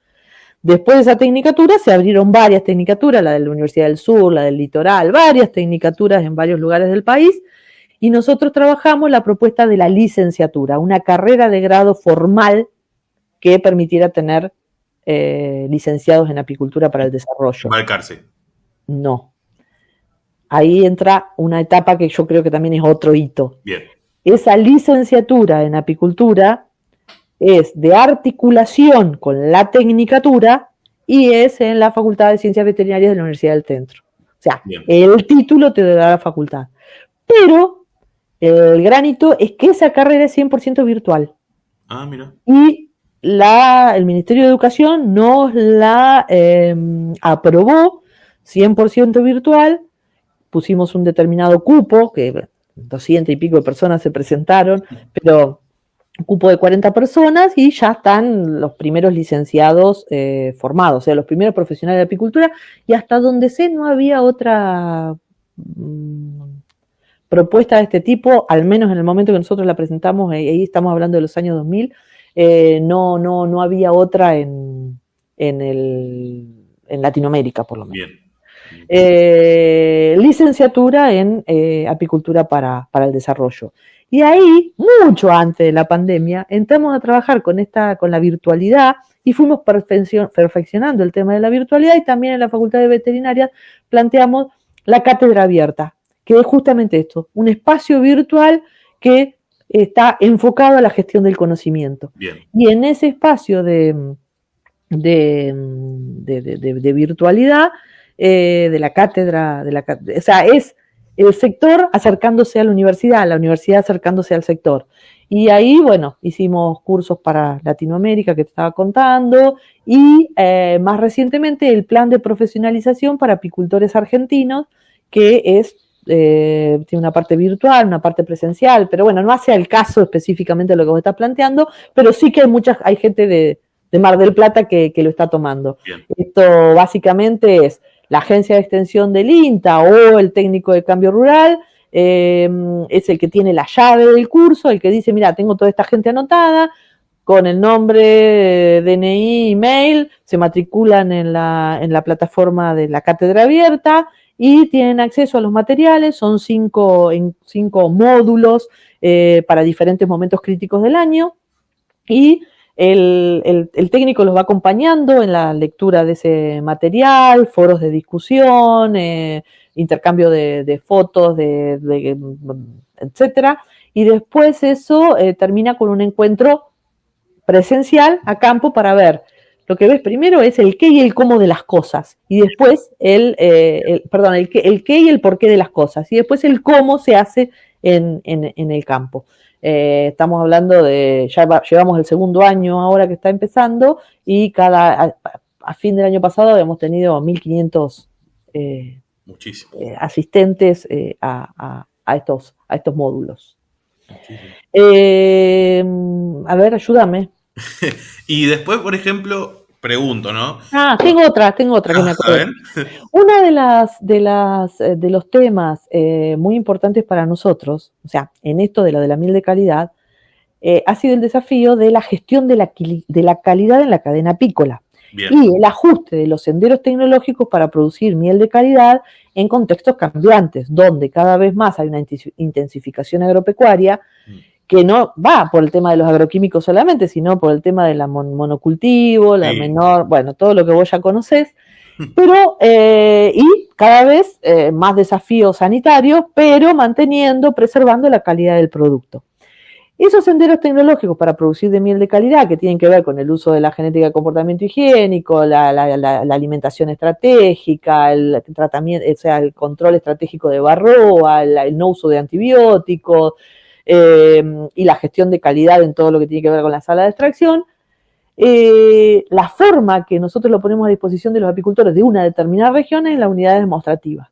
Después de esa tecnicatura se abrieron varias tecnicaturas, la de la Universidad del Sur, la del Litoral, varias tecnicaturas en varios lugares del país, y nosotros trabajamos la propuesta de la licenciatura, una carrera de grado formal que permitiera tener licenciados en apicultura para el desarrollo. Marcarse. No. Ahí entra una etapa que yo creo que también es otro hito. Bien. Esa licenciatura en apicultura es de articulación con la tecnicatura y es en la Facultad de Ciencias Veterinarias de la Universidad del Centro. O sea, bien, el título te da la facultad. Pero el gran hito es que esa carrera es 100% virtual. Ah, mira. Y el Ministerio de Educación nos la aprobó 100% virtual. Pusimos un determinado cupo, que 200 y pico de personas se presentaron, pero un cupo de 40 personas y ya están los primeros licenciados formados, o sea, los primeros profesionales de apicultura, y hasta donde sé no había otra propuesta de este tipo, al menos en el momento que nosotros la presentamos, ahí estamos hablando de los años 2000, no había otra en Latinoamérica, por lo menos. Bien. Licenciatura en apicultura para el desarrollo. Y ahí, mucho antes de la pandemia, entramos a trabajar con la virtualidad y fuimos perfeccionando el tema de la virtualidad, y también en la Facultad de Veterinaria planteamos la cátedra abierta, que es justamente esto, un espacio virtual que está enfocado a la gestión del conocimiento. Bien. Y en ese espacio de virtualidad, de la cátedra, o sea, es el sector acercándose a la universidad acercándose al sector. Y ahí, bueno, hicimos cursos para Latinoamérica que te estaba contando, y más recientemente el plan de profesionalización para apicultores argentinos, que es tiene una parte virtual, una parte presencial, pero bueno, no hace al caso específicamente de lo que vos estás planteando, pero sí que hay gente de Mar del Plata que lo está tomando. Bien. Esto básicamente es la agencia de extensión del INTA o el técnico de cambio rural, es el que tiene la llave del curso, el que dice, mira, tengo toda esta gente anotada, con el nombre, DNI, email, se matriculan en la plataforma de la cátedra abierta, y tienen acceso a los materiales, son 5 módulos para diferentes momentos críticos del año, y el técnico los va acompañando en la lectura de ese material, foros de discusión, intercambio de fotos, etcétera, y después eso termina con un encuentro presencial a campo para ver. Lo que ves primero es el qué y el cómo de las cosas, y después el qué y el por qué de las cosas, y después el cómo se hace en el campo. Estamos hablando llevamos el segundo año ahora que está empezando, y a fin del año pasado habíamos tenido 1.500 asistentes a estos módulos. A ver, ayúdame. Y después, por ejemplo, pregunto, ¿no? Tengo otra que me acuerdo. Una de los temas muy importantes para nosotros, o sea, en esto de la miel de calidad, ha sido el desafío de la gestión de la calidad en la cadena apícola. Bien. Y el ajuste de los senderos tecnológicos para producir miel de calidad en contextos cambiantes, donde cada vez más hay una intensificación agropecuaria, que no va por el tema de los agroquímicos solamente, sino por el tema de la monocultivo, la menor, bueno, todo lo que vos ya conocés, pero, y cada vez más desafíos sanitarios, pero preservando la calidad del producto. Esos senderos tecnológicos para producir de miel de calidad, que tienen que ver con el uso de la genética de comportamiento higiénico, la alimentación estratégica, el tratamiento, o sea, el control estratégico de varroa, el no uso de antibióticos, y la gestión de calidad en todo lo que tiene que ver con la sala de extracción, la forma que nosotros lo ponemos a disposición de los apicultores de una determinada región es la unidad demostrativa.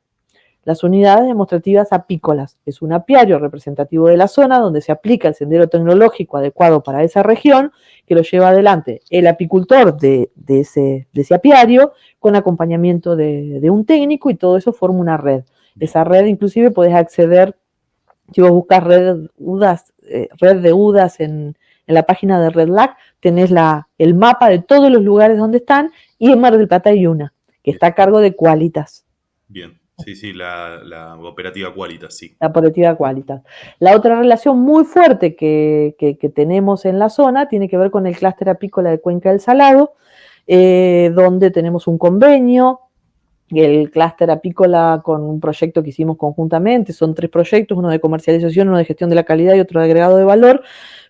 Las unidades demostrativas apícolas es un apiario representativo de la zona donde se aplica el sendero tecnológico adecuado para esa región, que lo lleva adelante el apicultor de ese apiario con acompañamiento de un técnico, y todo eso forma una red. Esa red inclusive podés acceder, si vos buscas red de UDAS en en la página de REDLAC tenés el mapa de todos los lugares donde están, y en Mar del Plata hay una, que está a cargo de Qualitas. Bien, sí, la operativa Qualitas, sí. La operativa Qualitas. La otra relación muy fuerte que tenemos en la zona tiene que ver con el clúster apícola de Cuenca del Salado, donde tenemos un convenio. El clúster apícola con un proyecto que hicimos conjuntamente, son 3 proyectos, uno de comercialización, uno de gestión de la calidad y otro de agregado de valor,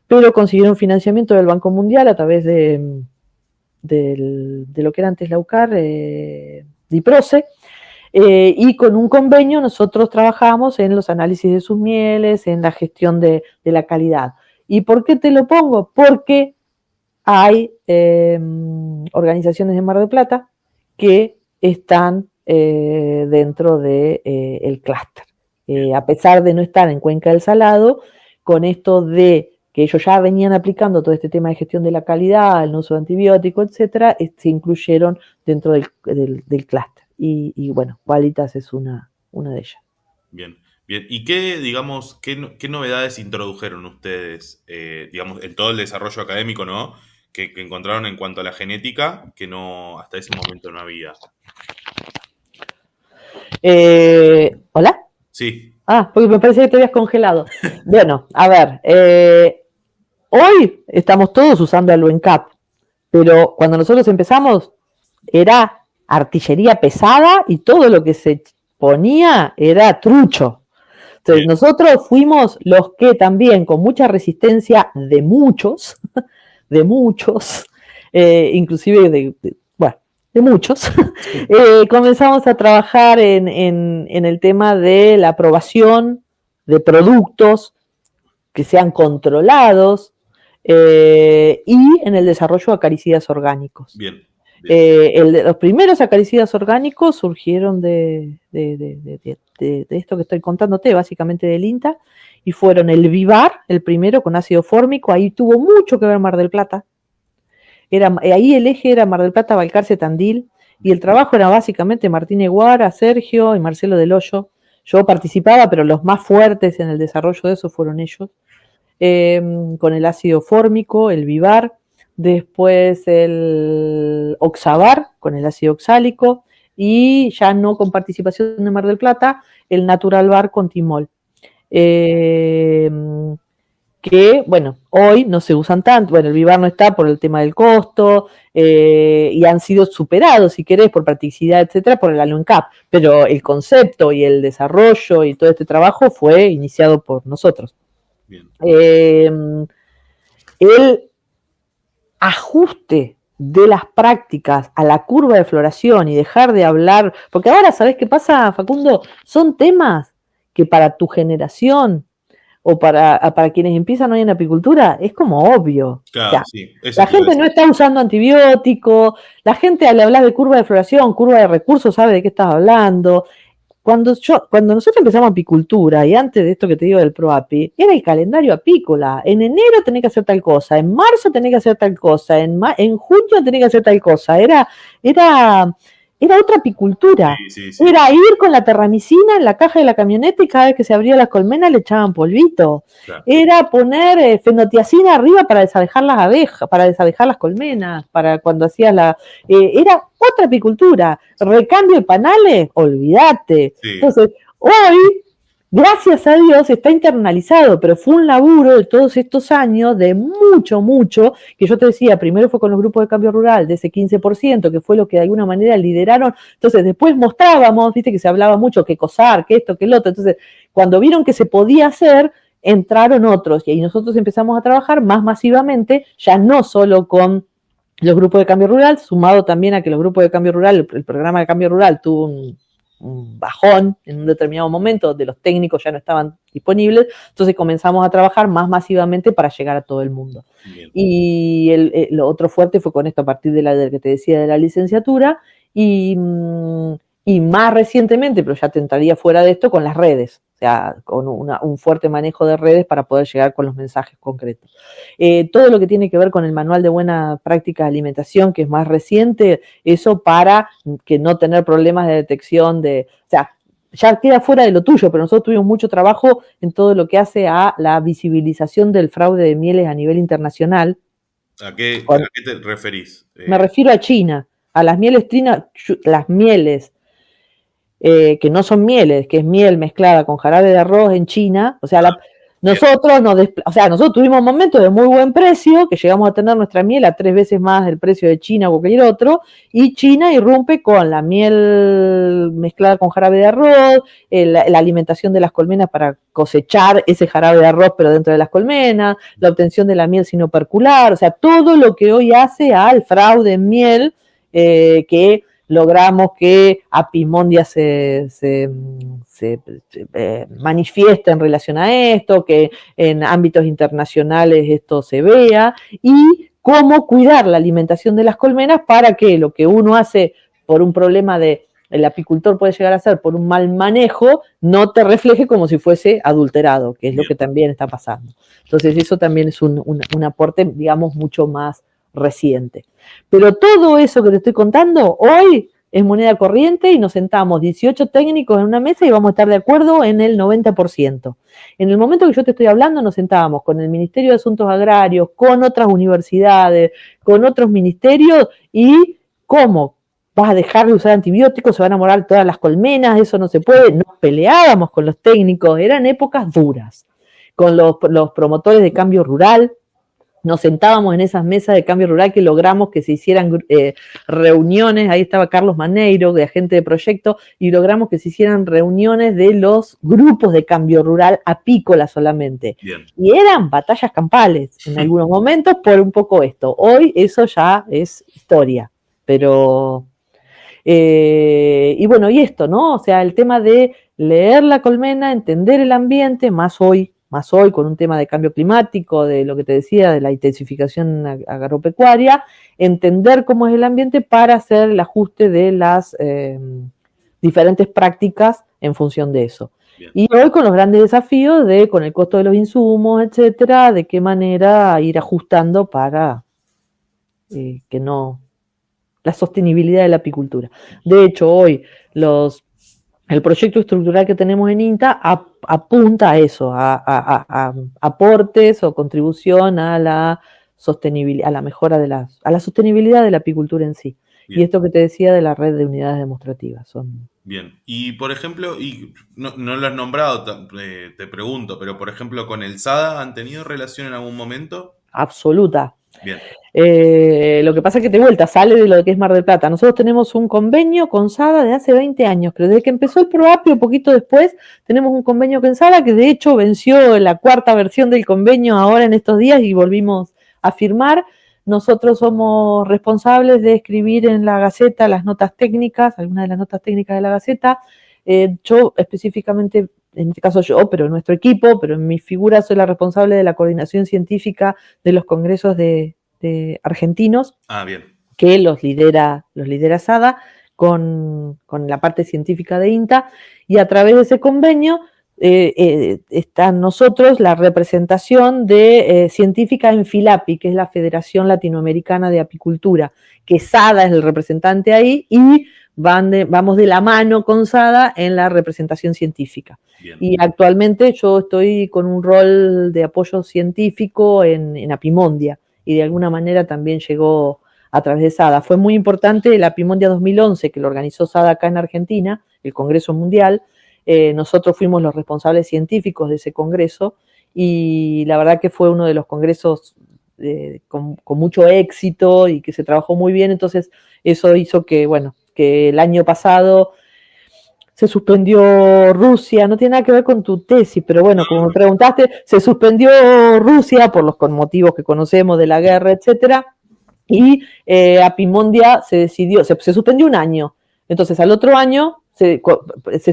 pero consiguieron financiamiento del Banco Mundial a través de lo que era antes la UCAR, DIPROCE, y con un convenio nosotros trabajamos en los análisis de sus mieles, en la gestión de la calidad. ¿Y por qué te lo pongo? Porque hay organizaciones de Mar del Plata que están dentro de el clúster. A pesar de no estar en Cuenca del Salado, con esto de que ellos ya venían aplicando todo este tema de gestión de la calidad, el uso de antibióticos, etcétera, se incluyeron dentro del clúster. Y bueno, Qualitas es una de ellas. Bien. ¿Y qué, digamos, qué novedades introdujeron ustedes, digamos, en todo el desarrollo académico, ¿no? Que encontraron en cuanto a la genética, que no hasta ese momento no había? ¿Hola? Sí. Porque me parece que te habías congelado. Bueno, a ver, hoy estamos todos usando el WenCap, pero cuando nosotros empezamos era artillería pesada y todo lo que se ponía era trucho. Entonces nosotros fuimos los que también, con mucha resistencia de muchos, inclusive de muchos, comenzamos a trabajar en el tema de la aprobación de productos que sean controlados y en el desarrollo de acaricidas orgánicos. Bien. Los primeros acaricidas orgánicos surgieron de esto que estoy contándote, básicamente del INTA, y fueron el Vivar, el primero con ácido fórmico. Ahí tuvo mucho que ver Mar del Plata. Ahí el eje era Mar del Plata, Balcarce, Tandil, y el trabajo era básicamente Martín Eguara, Sergio y Marcelo Del Hoyo. Yo participaba, pero los más fuertes en el desarrollo de eso fueron ellos, con el ácido fórmico, el Vivar, después el Oxavar con el ácido oxálico, y ya no con participación de Mar del Plata, el Natural Bar con Timol. Que, bueno, hoy no se usan tanto. Bueno, el Vivar no está por el tema del costo, y han sido superados, si querés, por practicidad, etcétera, por el ALUNCAP, pero el concepto y el desarrollo y todo este trabajo fue iniciado por nosotros. Bien. El ajuste de las prácticas a la curva de floración y dejar de hablar, porque ahora, ¿sabés qué pasa, Facundo? Son temas que para tu generación o para quienes empiezan hoy en apicultura es como obvio. Claro, o sea, sí. La gente no está usando antibióticos, la gente al hablar de curva de floración, curva de recursos, sabe de qué estás hablando. Cuando nosotros empezamos apicultura, y antes de esto que te digo del ProApi, era el calendario apícola. En enero tenés que hacer tal cosa, en marzo tenés que hacer tal cosa, en junio tenés que hacer tal cosa. Era otra apicultura. Sí. Era ir con la terramicina en la caja de la camioneta y cada vez que se abría la colmena le echaban polvito. Claro. Era poner fenotiacina arriba para desabejar las abejas, para desabejar las colmenas, para cuando hacías era otra apicultura. Recambio de panales, olvídate. Sí. Entonces, hoy, gracias a Dios, está internalizado, pero fue un laburo de todos estos años, de mucho, que yo te decía, primero fue con los grupos de cambio rural, de ese 15%, que fue lo que de alguna manera lideraron. Entonces, después mostrábamos, viste que se hablaba mucho, que COSAR, que esto, que el otro. Entonces, cuando vieron que se podía hacer, entraron otros, y ahí nosotros empezamos a trabajar más masivamente, ya no solo con los grupos de cambio rural, sumado también a que los grupos de cambio rural, el programa de cambio rural tuvo un bajón en un determinado momento, donde los técnicos ya no estaban disponibles, entonces comenzamos a trabajar más masivamente para llegar a todo el mundo. Bien. Y lo otro fuerte fue con esto, a partir del que te decía de la licenciatura, y más recientemente, pero ya te entraría fuera de esto, con las redes, o sea, con un fuerte manejo de redes para poder llegar con los mensajes concretos. Todo lo que tiene que ver con el manual de buena práctica de alimentación, que es más reciente, eso para que no tener problemas de detección o sea, ya queda fuera de lo tuyo, pero nosotros tuvimos mucho trabajo en todo lo que hace a la visibilización del fraude de mieles a nivel internacional. ¿A qué te referís? Me refiero a China, a las mieles trinas, las mieles que no son mieles, que es miel mezclada con jarabe de arroz en China, o sea, nosotros tuvimos momentos de muy buen precio, que llegamos a tener nuestra miel a 3 veces más del precio de China o cualquier otro, y China irrumpe con la miel mezclada con jarabe de arroz, la alimentación de las colmenas para cosechar ese jarabe de arroz, pero dentro de las colmenas, la obtención de la miel sin opercular, o sea, todo lo que hoy hace al fraude en miel, que logramos que Apimondia se manifiesta en relación a esto, que en ámbitos internacionales esto se vea, y cómo cuidar la alimentación de las colmenas para que lo que uno hace por un problema el apicultor puede llegar a hacer por un mal manejo, no te refleje como si fuese adulterado, que es lo que también está pasando. Entonces eso también es un aporte, digamos, mucho más reciente. Pero todo eso que te estoy contando hoy es moneda corriente y nos sentamos 18 técnicos en una mesa y vamos a estar de acuerdo en el 90%. En el momento que yo te estoy hablando nos sentábamos con el Ministerio de Asuntos Agrarios, con otras universidades, con otros ministerios y ¿cómo? ¿Vas a dejar de usar antibióticos? ¿Se van a morir todas las colmenas? Eso no se puede. Nos peleábamos con los técnicos, eran épocas duras. Con los promotores de cambio rural, nos sentábamos en esas mesas de cambio rural que logramos que se hicieran reuniones, ahí estaba Carlos Maneiro, de agente de proyecto, y logramos que se hicieran reuniones de los grupos de cambio rural apícola solamente. Bien. Y eran batallas campales en algunos momentos por un poco esto. Hoy eso ya es historia, pero... y bueno, y esto, ¿no? O sea, el tema de leer la colmena, entender el ambiente, más hoy con un tema de cambio climático, de lo que te decía, de la intensificación agropecuaria, entender cómo es el ambiente para hacer el ajuste de las diferentes prácticas en función de eso. Bien. Y hoy con los grandes desafíos con el costo de los insumos, etcétera, de qué manera ir ajustando para que no... la sostenibilidad de la apicultura. De hecho, hoy el proyecto estructural que tenemos en INTA apunta a eso, a aportes o contribución a la sostenibilidad, a la mejora a la sostenibilidad de la apicultura en sí. Bien. Y esto que te decía de la red de unidades demostrativas. Bien. Y por ejemplo, y no lo has nombrado, te pregunto, pero por ejemplo, ¿con el SADA han tenido relación en algún momento? Absoluta. Bien. Lo que pasa es que de vuelta sale de lo que es Mar del Plata. Nosotros tenemos un convenio con SADA de hace 20 años, creo, desde que empezó el PROAPI un poquito después, tenemos un convenio con SADA que de hecho venció la 4ª versión del convenio ahora en estos días y volvimos a firmar. Nosotros somos responsables de escribir en la Gaceta las notas técnicas, algunas de las notas técnicas de la Gaceta. Yo específicamente, en este caso yo, pero nuestro equipo, pero en mi figura soy la responsable de la coordinación científica de los congresos de argentinos, bien. Que los lidera SADA con la parte científica de INTA, y a través de ese convenio está nosotros la representación de científica en FILAPI, que es la Federación Latinoamericana de Apicultura, que SADA es el representante ahí y vamos de la mano con SADA en la representación científica. Bien. Y actualmente yo estoy con un rol de apoyo científico en Apimondia, y de alguna manera también llegó a través de SADA. Fue muy importante el Apimondia 2011, que lo organizó SADA acá en Argentina, el Congreso Mundial. Nosotros fuimos los responsables científicos de ese congreso, y la verdad que fue uno de los congresos con mucho éxito y que se trabajó muy bien. Entonces eso hizo que el año pasado se suspendió Rusia, no tiene nada que ver con tu tesis, pero bueno, como me preguntaste, se suspendió Rusia por los motivos que conocemos de la guerra, etcétera, y Apimondia se suspendió un año. Entonces al otro año se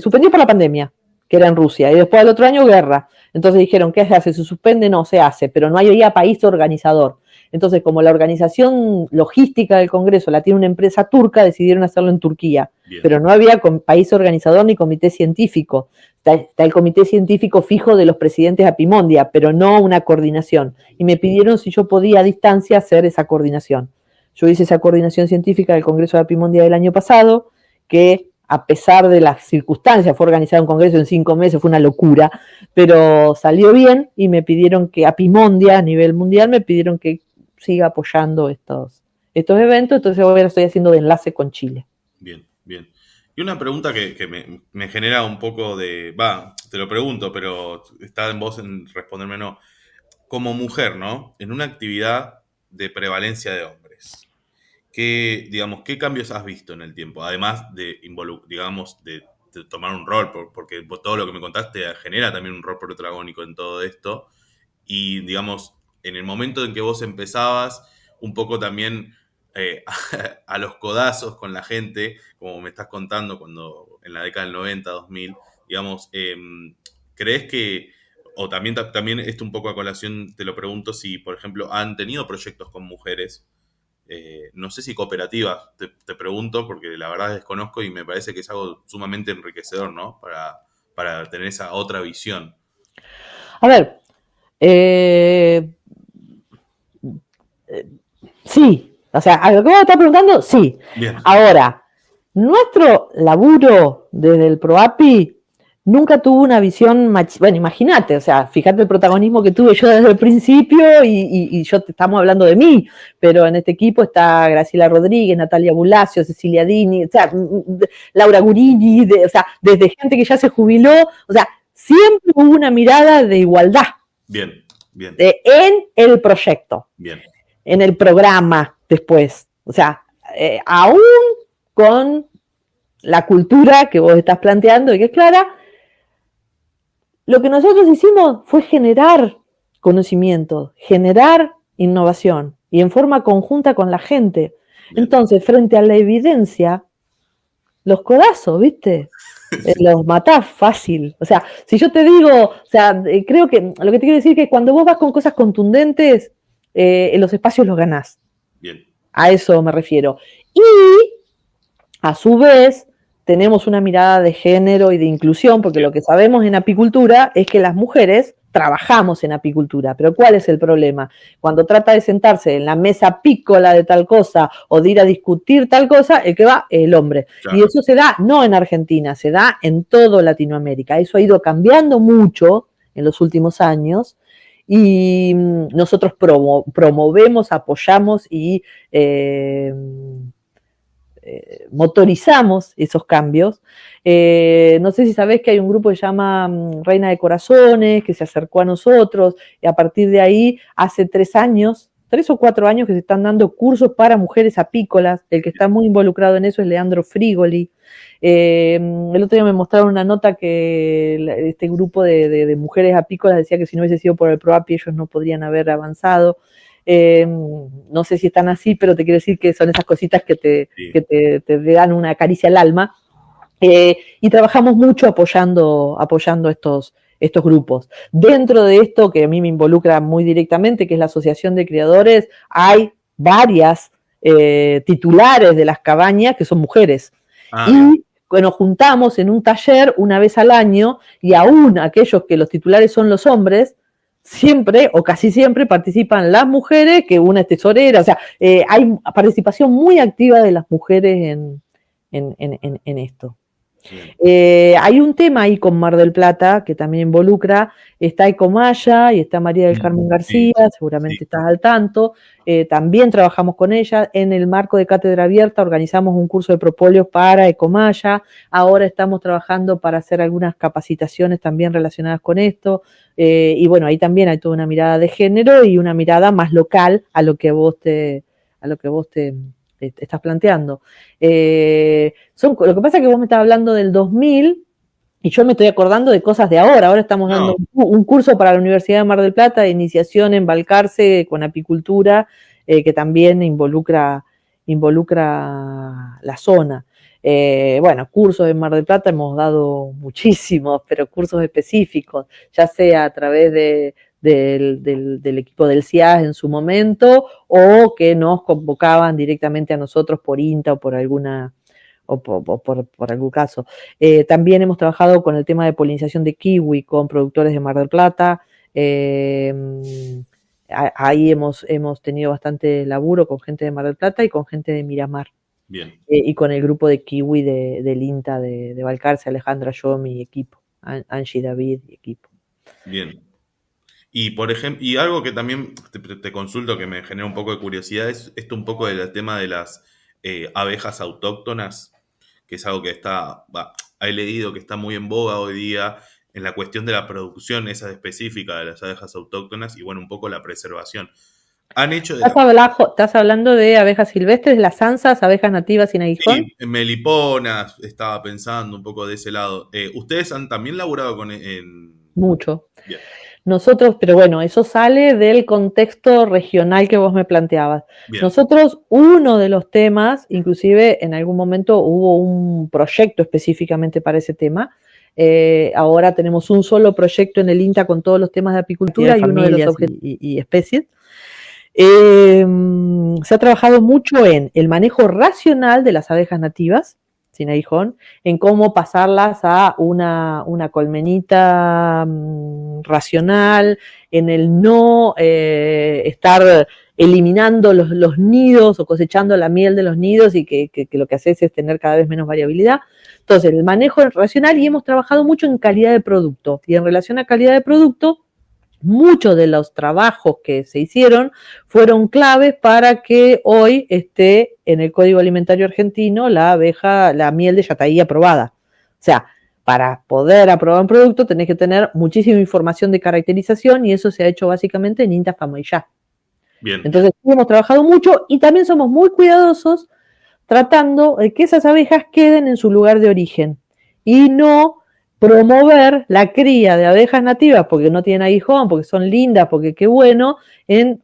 suspendió por la pandemia, que era en Rusia, y después al otro año guerra. Entonces dijeron, ¿qué se hace? ¿Se suspende? No, se hace, pero no había país organizador. Entonces, como la organización logística del Congreso la tiene una empresa turca, decidieron hacerlo en Turquía. Bien. Pero no había país organizador ni comité científico. Está el comité científico fijo de los presidentes de Apimondia, pero no una coordinación. Y me pidieron si yo podía a distancia hacer esa coordinación. Yo hice esa coordinación científica del Congreso de Apimondia del año pasado, que a pesar de las circunstancias. Fue organizado un congreso en 5 meses, fue una locura, pero salió bien y me pidieron que, Apimondia, a nivel mundial, me pidieron que siga apoyando estos eventos, entonces ahora estoy haciendo de enlace con Chile. Bien, bien. Y una pregunta que me genera un poco de... te lo pregunto, pero está en vos en responderme no. Como mujer, ¿no? En una actividad de prevalencia de hombres, ¿qué cambios has visto en el tiempo? Además de, de tomar un rol, porque todo lo que me contaste genera también un rol protagónico en todo esto. Y, digamos, en el momento en que vos empezabas, un poco también a los codazos con la gente, como me estás contando, cuando en la década del 90, 2000, digamos, ¿crees que, o también esto un poco a colación, te lo pregunto, si, por ejemplo, han tenido proyectos con mujeres, no sé si cooperativas, te pregunto, porque la verdad desconozco y me parece que es algo sumamente enriquecedor, ¿no? Para tener esa otra visión. A ver, sí, o sea, a lo que vos me estás preguntando, sí. Bien. Ahora, nuestro laburo desde el PROAPI nunca tuvo una visión bueno, imagínate, o sea, fíjate el protagonismo que tuve yo desde el principio y yo te estamos hablando de mí, pero en este equipo está Graciela Rodríguez, Natalia Bulacio, Cecilia Dini, o sea, Laura Gurini, o sea, desde gente que ya se jubiló, o sea, siempre hubo una mirada de igualdad. Bien, bien. En el proyecto. Bien. En el programa después. O sea, aún con la cultura que vos estás planteando y que es clara, lo que nosotros hicimos fue generar conocimiento, generar innovación y en forma conjunta con la gente. Bien. Entonces, frente a la evidencia, los codazos, ¿viste? Los matás fácil. O sea, si yo te digo, o sea, creo que lo que te quiero decir es que cuando vos vas con cosas contundentes, en los espacios los ganás. Bien. A eso me refiero. Y, a su vez, tenemos una mirada de género y de inclusión, porque lo que sabemos en apicultura es que las mujeres trabajamos en apicultura, pero ¿cuál es el problema? Cuando trata de sentarse en la mesa apícola de tal cosa o de ir a discutir tal cosa, el que va es el hombre. Claro. Y eso se da no en Argentina, se da en toda Latinoamérica. Eso ha ido cambiando mucho en los últimos años y nosotros promovemos, apoyamos y motorizamos esos cambios. No sé si sabés que hay un grupo que se llama Reina de Corazones, que se acercó a nosotros, y a partir de ahí, hace 3 o 4 años que se están dando cursos para mujeres apícolas. El que está muy involucrado en eso es Leandro Frigoli. El otro día me mostraron una nota que este grupo de mujeres apícolas decía que si no hubiese sido por el PROAPI ellos no podrían haber avanzado. No sé si están así, pero te quiero decir que son esas cositas que te dan una caricia al alma. Y trabajamos mucho apoyando estos grupos. Dentro de esto, que a mí me involucra muy directamente, que es la Asociación de Criadores, hay varias titulares de las cabañas que son mujeres. Y nos juntamos en un taller una vez al año y aún aquellos que los titulares son los hombres, siempre o casi siempre participan las mujeres, que una es tesorera, o sea, hay participación muy activa de las mujeres en esto. Hay un tema ahí con Mar del Plata que también involucra, está Ecomaya y está María del Carmen García, seguramente estás al tanto, también trabajamos con ella, en el marco de Cátedra Abierta organizamos un curso de propóleos para Ecomaya, ahora estamos trabajando para hacer algunas capacitaciones también relacionadas con esto, y bueno, ahí también hay toda una mirada de género y una mirada más local a lo que vos te estás planteando. Lo que pasa es que vos me estás hablando del 2000 y yo me estoy acordando de cosas de ahora. Ahora estamos dando un curso para la Universidad de Mar del Plata de iniciación en Balcarce con apicultura, que también involucra la zona. Bueno, cursos en Mar del Plata hemos dado muchísimos, pero cursos específicos, ya sea a través del equipo del CIAS en su momento, o que nos convocaban directamente a nosotros por INTA o por alguna por algún caso. También hemos trabajado con el tema de polinización de kiwi con productores de Mar del Plata. Ahí hemos tenido bastante laburo con gente de Mar del Plata y con gente de Miramar. Bien, y con el grupo de Kiwi del INTA de Balcarce, Alejandra, yo, mi equipo, Angie, David y equipo. bien. Y por ejemplo, y algo que también te consulto que me genera un poco de curiosidad es esto un poco del tema de las abejas autóctonas, que es algo que he leído que está muy en boga hoy día en la cuestión de la producción esa específica de las abejas autóctonas y bueno, un poco la preservación. Han hecho de ¿Estás hablando de abejas silvestres, las ansas, abejas nativas sin aguijón? sí, meliponas, estaba pensando un poco de ese lado. ¿Ustedes han también laburado Mucho. Bien. Nosotros, pero bueno, eso sale del contexto regional que vos me planteabas. Bien. Nosotros, uno de los temas, inclusive en algún momento hubo un proyecto específicamente para ese tema. Ahora tenemos un solo proyecto en el INTA con todos los temas de apicultura y uno de los objetivos y especies. Se ha trabajado mucho en el manejo racional de las abejas nativas sin aguijón, en cómo pasarlas a una colmenita racional, en el no estar eliminando los nidos o cosechando la miel de los nidos y que lo que haces es tener cada vez menos variabilidad. Entonces, el manejo racional, y hemos trabajado mucho en calidad de producto. Y en relación a calidad de producto, muchos de los trabajos que se hicieron fueron claves para que hoy esté en el Código Alimentario Argentino la miel de Yataí aprobada. O sea, para poder aprobar un producto tenés que tener muchísima información de caracterización y eso se ha hecho básicamente en INTA, FAMA y YA. Bien. Entonces, hemos trabajado mucho y también somos muy cuidadosos tratando de que esas abejas queden en su lugar de origen y no promover la cría de abejas nativas porque no tienen aguijón, porque son lindas, porque qué bueno, en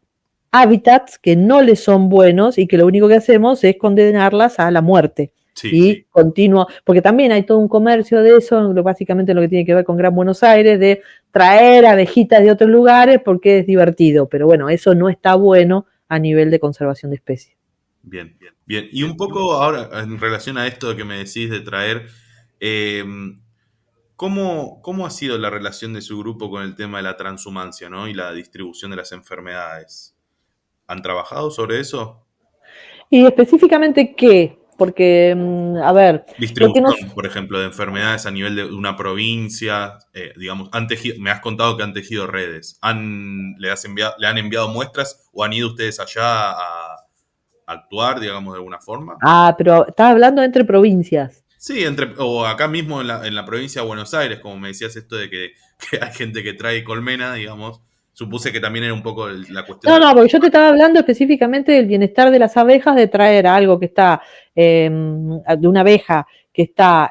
hábitats que no les son buenos y que lo único que hacemos es condenarlas a la muerte. Sí. Continuo, porque también hay todo un comercio de eso, básicamente lo que tiene que ver con Gran Buenos Aires, de traer abejitas de otros lugares porque es divertido, pero bueno, eso no está bueno a nivel de conservación de especies. Bien, bien, bien. Y un poco ahora, en relación a esto que me decís de traer, ¿cómo ha sido la relación de su grupo con el tema de la transhumancia, ¿no? Y la distribución de las enfermedades? ¿Han trabajado sobre eso? Y específicamente, ¿qué? Porque, a ver... Distribución, por ejemplo, de enfermedades a nivel de una provincia, digamos, me has contado que han tejido redes. ¿Le han enviado muestras o han ido ustedes allá a actuar, digamos, de alguna forma? Ah, pero estás hablando entre provincias. Sí, o acá mismo en la provincia de Buenos Aires, como me decías esto de que hay gente que trae colmena, digamos, supuse que también era un poco la cuestión. No, porque yo te estaba hablando específicamente del bienestar de las abejas, de traer algo que está, de una abeja que está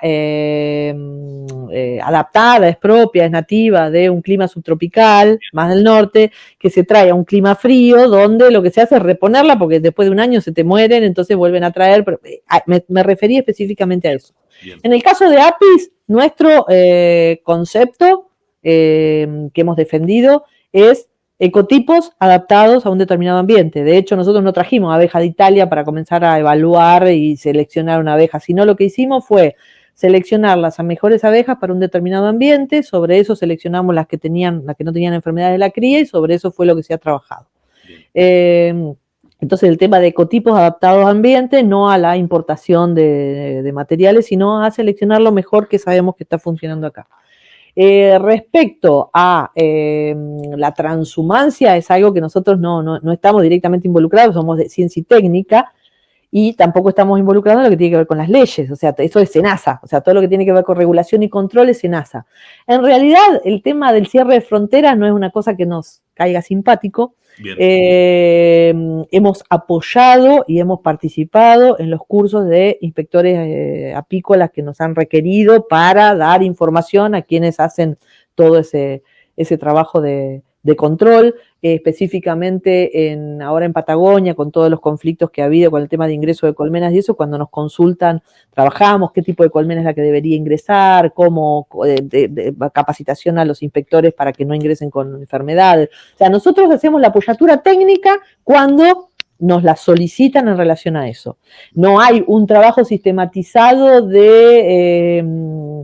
adaptada, es propia, es nativa de un clima subtropical, más del norte, que se trae a un clima frío, donde lo que se hace es reponerla, porque después de un año se te mueren, entonces vuelven a traer, pero me referí específicamente a eso. Bien. En el caso de Apis, nuestro concepto que hemos defendido es ecotipos adaptados a un determinado ambiente. De hecho, nosotros no trajimos abeja de Italia para comenzar a evaluar y seleccionar una abeja, sino lo que hicimos fue seleccionar las mejores abejas para un determinado ambiente, sobre eso seleccionamos las que no tenían enfermedades de la cría y sobre eso fue lo que se ha trabajado. Entonces, el tema de ecotipos adaptados al ambiente, no a la importación de materiales, sino a seleccionar lo mejor que sabemos que está funcionando acá. Respecto a la transhumancia, es algo que nosotros no estamos directamente involucrados, somos de ciencia y técnica, y tampoco estamos involucrados en lo que tiene que ver con las leyes, o sea, eso es SENASA, o sea, todo lo que tiene que ver con regulación y control es SENASA. En realidad, el tema del cierre de fronteras no es una cosa que nos caiga simpático. Hemos apoyado y hemos participado en los cursos de inspectores apícolas que nos han requerido para dar información a quienes hacen todo ese trabajo de control, específicamente ahora en Patagonia, con todos los conflictos que ha habido con el tema de ingreso de colmenas y eso, cuando nos consultan, trabajamos qué tipo de colmena es la que debería ingresar, cómo de capacitación a los inspectores para que no ingresen con enfermedades. O sea, nosotros hacemos la apoyatura técnica cuando nos la solicitan en relación a eso. No hay un trabajo sistematizado de...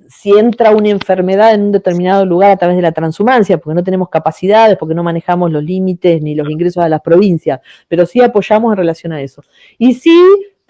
si entra una enfermedad en un determinado lugar a través de la transhumancia, porque no tenemos capacidades, porque no manejamos los límites ni los ingresos a las provincias, pero sí apoyamos en relación a eso. Y sí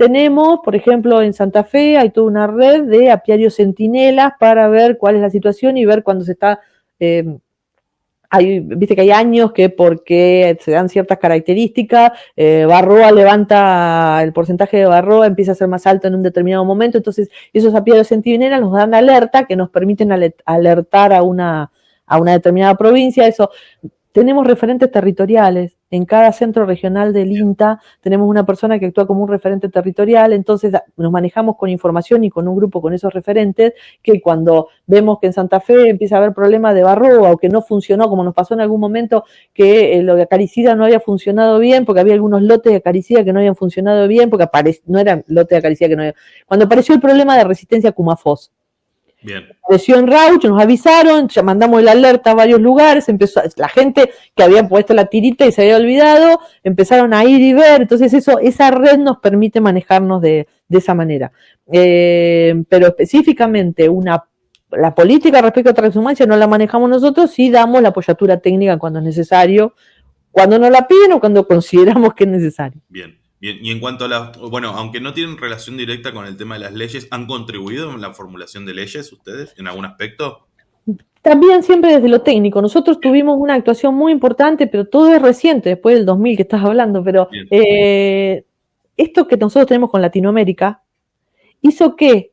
tenemos, por ejemplo, en Santa Fe hay toda una red de apiarios centinelas para ver cuál es la situación y ver cuando se está... viste que hay años que porque se dan ciertas características, Varroa levanta, el porcentaje de Varroa empieza a ser más alto en un determinado momento, entonces esos apiarios centinelas nos dan alerta que nos permiten alertar a una determinada provincia. Eso, tenemos referentes territoriales. En cada centro regional del INTA tenemos una persona que actúa como un referente territorial, entonces nos manejamos con información y con un grupo con esos referentes, que cuando vemos que en Santa Fe empieza a haber problemas de Varroa o que no funcionó, como nos pasó en algún momento que lo de acaricida no había funcionado bien, porque había algunos lotes de acaricida que no habían funcionado bien, porque no eran lotes de acaricida que no habían... Cuando apareció el problema de resistencia a Cumafos, bien. Apareció en Rauch, nos avisaron, ya mandamos el alerta a varios lugares, empezó la gente que había puesto la tirita y se había olvidado, empezaron a ir y ver, entonces esa red nos permite manejarnos de esa manera. Pero específicamente la política respecto a transhumancia no la manejamos nosotros, sí damos la apoyatura técnica cuando es necesario, cuando nos la piden o cuando consideramos que es necesario. Bien. Bien, y en cuanto a bueno, aunque no tienen relación directa con el tema de las leyes, ¿han contribuido en la formulación de leyes ustedes en algún aspecto? También siempre desde lo técnico. Nosotros tuvimos una actuación muy importante, pero todo es reciente, después del 2000 que estás hablando, pero esto que nosotros tenemos con Latinoamérica hizo que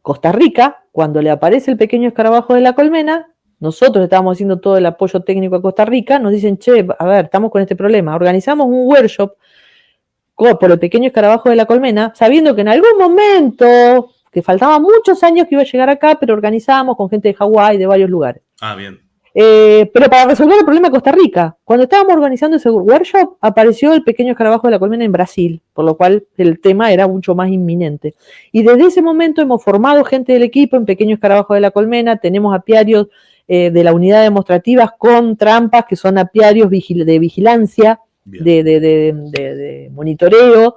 Costa Rica, cuando le aparece el pequeño escarabajo de la colmena, nosotros estábamos haciendo todo el apoyo técnico a Costa Rica, nos dicen, che, a ver, estamos con este problema, organizamos un workshop por el pequeño escarabajo de la colmena, sabiendo que en algún momento, que faltaban muchos años que iba a llegar acá, pero organizábamos con gente de Hawái, de varios lugares. Ah, bien. Pero para resolver el problema de Costa Rica, cuando estábamos organizando ese workshop, apareció el pequeño escarabajo de la colmena en Brasil, por lo cual el tema era mucho más inminente. Y desde ese momento hemos formado gente del equipo en pequeño escarabajo de la colmena, tenemos apiarios de la unidad demostrativa con trampas, que son apiarios de vigilancia, de monitoreo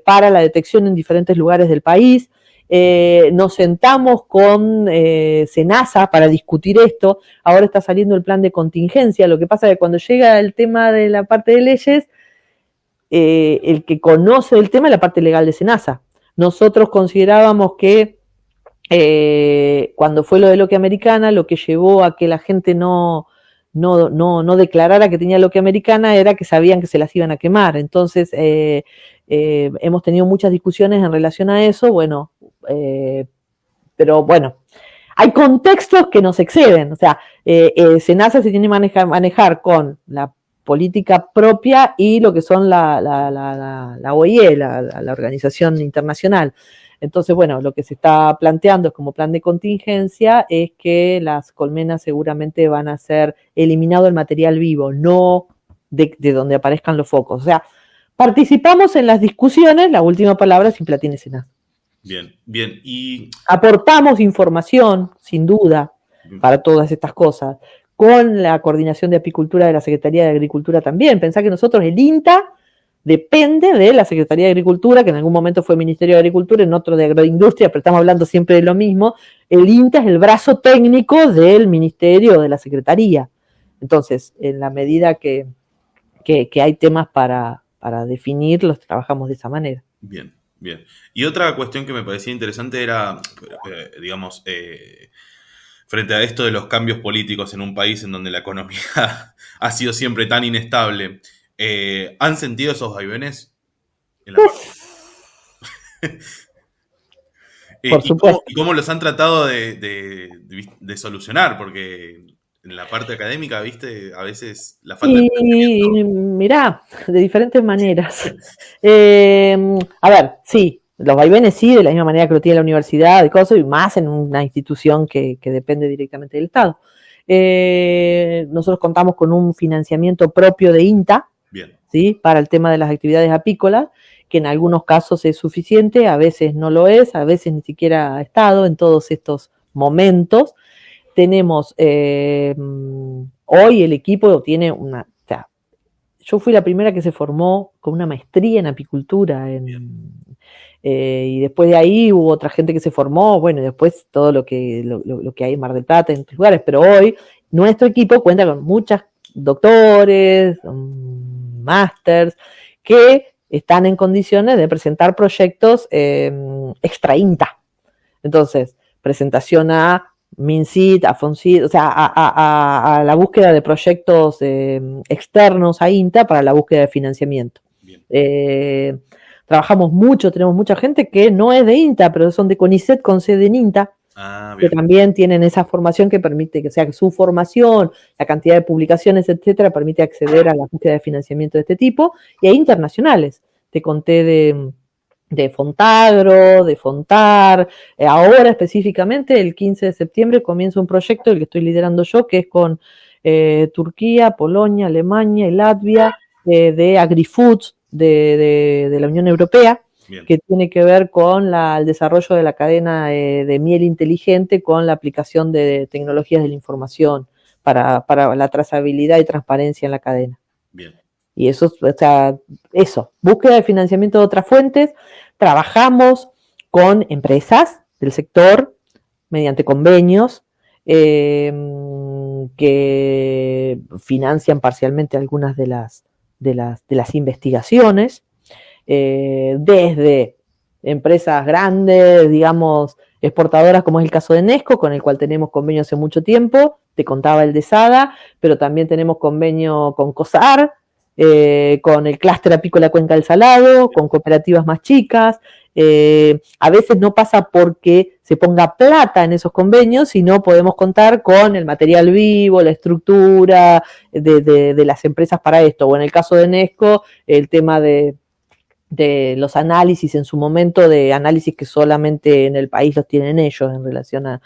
para la detección en diferentes lugares del país. Nos sentamos con SENASA para discutir esto. Ahora está saliendo el plan de contingencia. Lo que pasa es que cuando llega el tema de la parte de leyes, el que conoce el tema es la parte legal de SENASA. Nosotros considerábamos que cuando fue lo de Loque Americana, lo que llevó a que la gente no declarara que tenía Loque Americana era que sabían que se las iban a quemar. Entonces hemos tenido muchas discusiones en relación a eso, pero bueno, hay contextos que nos exceden. O sea, SENASA se tiene que manejar con la política propia y lo que son la OIE, la organización internacional. Entonces, bueno, lo que se está planteando como plan de contingencia es que las colmenas seguramente van a ser eliminado el material vivo, no de donde aparezcan los focos. O sea, participamos en las discusiones, la última palabra siempre la tiene SENASA. Bien, bien. Y aportamos información, sin duda, para todas estas cosas, con la coordinación de apicultura de la Secretaría de Agricultura también. Pensá que nosotros, el INTA, depende de la Secretaría de Agricultura, que en algún momento fue Ministerio de Agricultura, en otro de Agroindustria, pero estamos hablando siempre de lo mismo. El INTA es el brazo técnico del Ministerio, de la Secretaría. Entonces, en la medida que hay temas para definir, los trabajamos de esa manera. Bien, bien. Y otra cuestión que me parecía interesante era, digamos, frente a esto de los cambios políticos en un país en donde la economía ha sido siempre tan inestable, ¿han sentido esos vaivenes? Por supuesto. ¿Y cómo los han tratado de solucionar? Porque en la parte académica, viste, a veces la falta de conocimiento. Mirá, de diferentes maneras. A ver, sí, los vaivenes sí, de la misma manera que lo tiene la universidad y cosas, y más en una institución que depende directamente del Estado. Nosotros contamos con un financiamiento propio de INTA, bien, ¿sí? Para el tema de las actividades apícolas, que en algunos casos es suficiente, a veces no lo es, a veces ni siquiera ha estado en todos estos momentos. Tenemos, hoy el equipo tiene yo fui la primera que se formó con una maestría en apicultura, y después de ahí hubo otra gente que se formó, bueno, y después todo lo que hay en Mar del Plata, en otros lugares, pero hoy nuestro equipo cuenta con muchos doctores, másters, que están en condiciones de presentar proyectos extra INTA. Entonces, presentación a MinSit, a FONSIT, o sea, a la búsqueda de proyectos externos a INTA para la búsqueda de financiamiento. Trabajamos mucho, tenemos mucha gente que no es de INTA, pero son de CONICET con sede en INTA, que también tienen esa formación que permite que sea su formación, la cantidad de publicaciones, etcétera, permite acceder a la búsqueda de financiamiento de este tipo, y a internacionales. Te conté de Fontagro, de Fontar, ahora específicamente el 15 de septiembre comienza un proyecto, el que estoy liderando yo, que es con Turquía, Polonia, Alemania y Latvia, de AgriFoods de la Unión Europea, que tiene que ver con el desarrollo de la cadena de miel inteligente con la aplicación de tecnologías de la información para la trazabilidad y transparencia en la cadena. Bien. Y eso, o sea, búsqueda de financiamiento de otras fuentes. Trabajamos con empresas del sector mediante convenios que financian parcialmente algunas de las investigaciones, desde empresas grandes, digamos, exportadoras, como es el caso de Nesco, con el cual tenemos convenio hace mucho tiempo, te contaba el de SADA, pero también tenemos convenio con COSAR, con el clúster apícola Cuenca del Salado, con cooperativas más chicas. A veces no pasa porque se ponga plata en esos convenios, sino podemos contar con el material vivo, la estructura de las empresas para esto, o en el caso de Nesco, el tema de los análisis en su momento, de análisis que solamente en el país los tienen ellos en relación a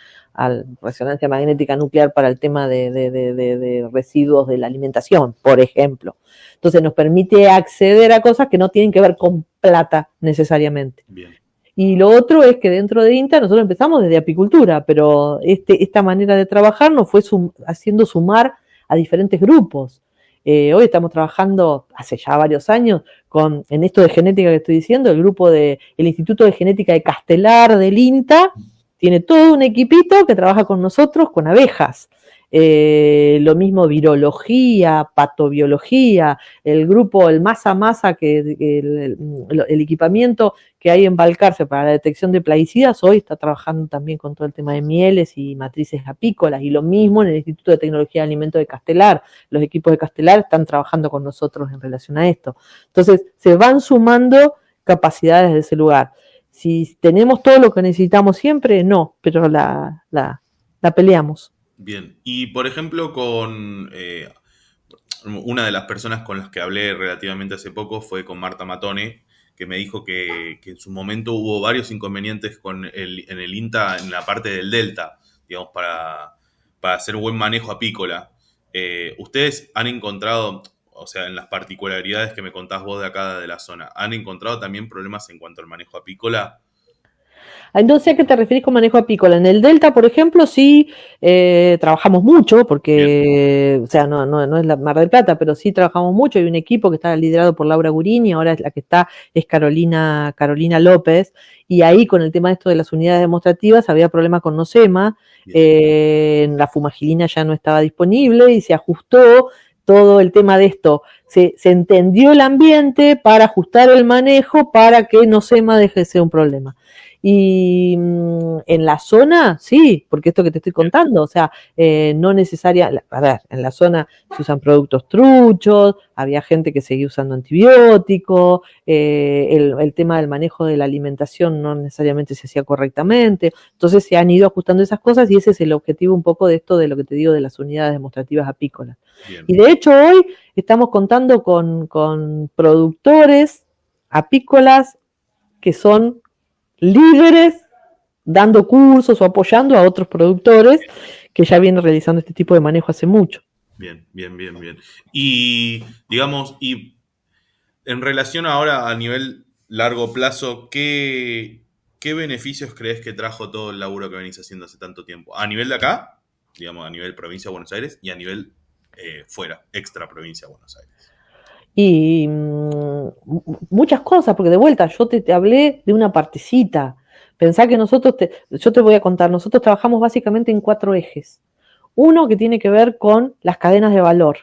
resonancia magnética nuclear para el tema de residuos de la alimentación, por ejemplo. Entonces nos permite acceder a cosas que no tienen que ver con plata necesariamente. Bien. Y lo otro es que dentro de INTA nosotros empezamos desde apicultura, pero esta manera de trabajar nos fue haciendo sumar a diferentes grupos. Hoy estamos trabajando, hace ya varios años, en esto de genética que estoy diciendo, el grupo el Instituto de Genética de Castelar del INTA tiene todo un equipito que trabaja con nosotros con abejas. Lo mismo virología, patobiología, el grupo, el masa, el equipamiento que hay en Balcarce para la detección de plaguicidas, hoy está trabajando también con todo el tema de mieles y matrices apícolas, y lo mismo en el Instituto de Tecnología de Alimentos de Castelar. Los equipos de Castelar están trabajando con nosotros en relación a esto. Entonces, se van sumando capacidades de ese lugar. Si tenemos todo lo que necesitamos siempre, no, pero la peleamos. Bien, y por ejemplo con una de las personas con las que hablé relativamente hace poco fue con Marta Matone, que me dijo que en su momento hubo varios inconvenientes en el INTA en la parte del delta, digamos, para hacer buen manejo apícola. ¿Ustedes han encontrado, o sea, en las particularidades que me contás vos de acá de la zona, han encontrado también problemas en cuanto al manejo apícola? Entonces, ¿a qué te referís con manejo apícola? En el Delta, por ejemplo, sí trabajamos mucho, porque, o sea, no es la Mar del Plata, pero sí trabajamos mucho. Hay un equipo que está liderado por Laura Gurini, ahora la que está es Carolina López, y ahí con el tema de esto de las unidades demostrativas había problema con Nosema, la fumagilina ya no estaba disponible y se ajustó todo el tema de esto. Se entendió el ambiente para ajustar el manejo para que Nosema deje de ser un problema. Y en la zona, sí, porque esto que te estoy contando, o sea, no necesaria, a ver, en la zona se usan productos truchos, había gente que seguía usando antibióticos, el tema del manejo de la alimentación no necesariamente se hacía correctamente, entonces se han ido ajustando esas cosas y ese es el objetivo un poco de esto de lo que te digo de las unidades demostrativas apícolas. Bien. Y de hecho hoy estamos contando con productores apícolas que son líderes dando cursos o apoyando a otros productores que ya vienen realizando este tipo de manejo hace mucho. Bien. Y, digamos, y en relación ahora a nivel largo plazo, ¿qué beneficios crees que trajo todo el laburo que venís haciendo hace tanto tiempo? A nivel de acá, digamos, a nivel provincia de Buenos Aires, y a nivel fuera, extra provincia de Buenos Aires. Y muchas cosas, porque de vuelta yo te hablé de una partecita. Pensá que yo te voy a contar, nosotros trabajamos básicamente en 4 ejes. Uno que tiene que ver con las cadenas de valor,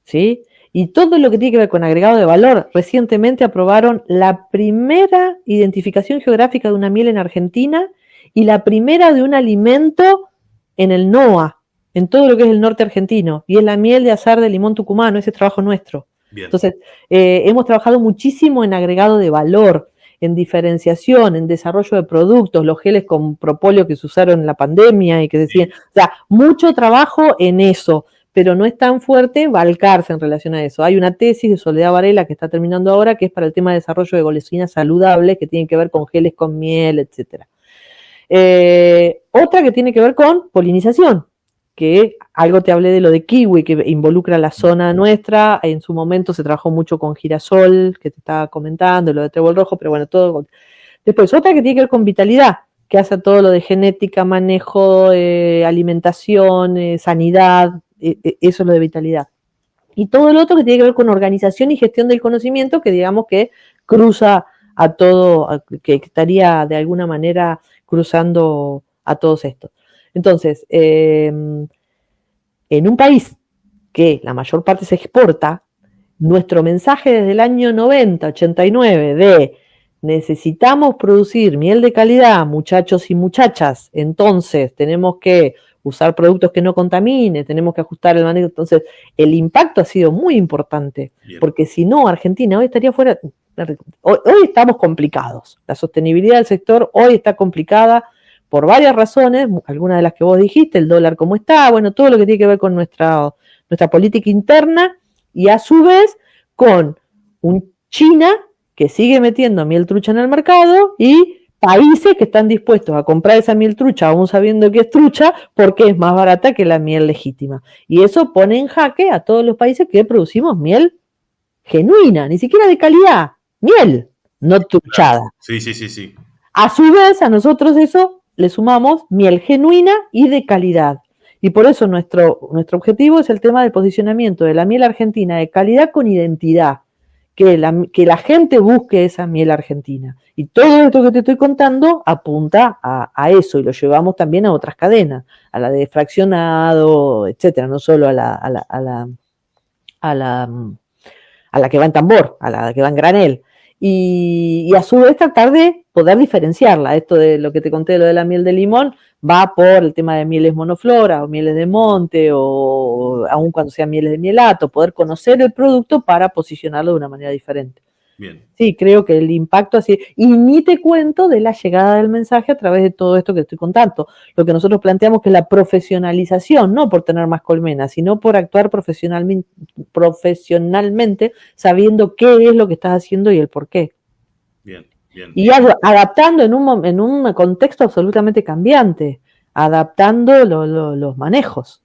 ¿sí? Y todo lo que tiene que ver con agregado de valor, recientemente aprobaron la primera identificación geográfica de una miel en Argentina y la primera de un alimento en el NOA, en todo lo que es el norte argentino, y es la miel de azahar de limón tucumano, ese es trabajo nuestro. Bien. Entonces, hemos trabajado muchísimo en agregado de valor, en diferenciación, en desarrollo de productos, los geles con propóleo que se usaron en la pandemia y que decían, o sea, mucho trabajo en eso, pero no es tan fuerte Balcarce en relación a eso. Hay una tesis de Soledad Varela que está terminando ahora, que es para el tema de desarrollo de golosinas saludables, que tienen que ver con geles con miel, etcétera. Otra que tiene que ver con polinización, que algo te hablé de lo de kiwi, que involucra la zona nuestra. En su momento se trabajó mucho con girasol, que te estaba comentando, lo de trébol rojo, pero bueno, todo. Después, otra que tiene que ver con vitalidad, que hace todo lo de genética, manejo, alimentación, sanidad, eso es lo de vitalidad. Y todo lo otro que tiene que ver con organización y gestión del conocimiento, que digamos que cruza a todo, que estaría de alguna manera cruzando a todos estos. Entonces, en un país que la mayor parte se exporta, nuestro mensaje desde el año 90, 89 de necesitamos producir miel de calidad, muchachos y muchachas, entonces tenemos que usar productos que no contaminen, tenemos que ajustar el manejo. Entonces, el impacto ha sido muy importante, bien, porque si no, Argentina hoy estaría fuera. Hoy estamos complicados. La sostenibilidad del sector hoy está complicada por varias razones, algunas de las que vos dijiste, el dólar como está, bueno, todo lo que tiene que ver con nuestra política interna, y a su vez con un China que sigue metiendo miel trucha en el mercado y países que están dispuestos a comprar esa miel trucha, aún sabiendo que es trucha, porque es más barata que la miel legítima. Y eso pone en jaque a todos los países que producimos miel genuina, ni siquiera de calidad, miel, no truchada. Sí. A su vez, a nosotros eso le sumamos miel genuina y de calidad. Y por eso nuestro objetivo es el tema del posicionamiento de la miel argentina de calidad con identidad. Que la gente busque esa miel argentina. Y todo esto que te estoy contando apunta a eso, y lo llevamos también a otras cadenas, a la de fraccionado, etcétera, no solo a la que va en tambor, a la que va en granel. Y a su vez tratar de poder diferenciarla. Esto de lo que te conté, lo de la miel de limón, va por el tema de mieles monoflora o mieles de monte, o aun cuando sean mieles de mielato, poder conocer el producto para posicionarlo de una manera diferente. Bien. Sí, creo que el impacto así, y ni te cuento de la llegada del mensaje a través de todo esto que estoy contando. Lo que nosotros planteamos que es la profesionalización, no por tener más colmenas, sino por actuar profesionalmente, sabiendo qué es lo que estás haciendo y el por qué. Bien. Y adaptando en un contexto absolutamente cambiante, adaptando los manejos.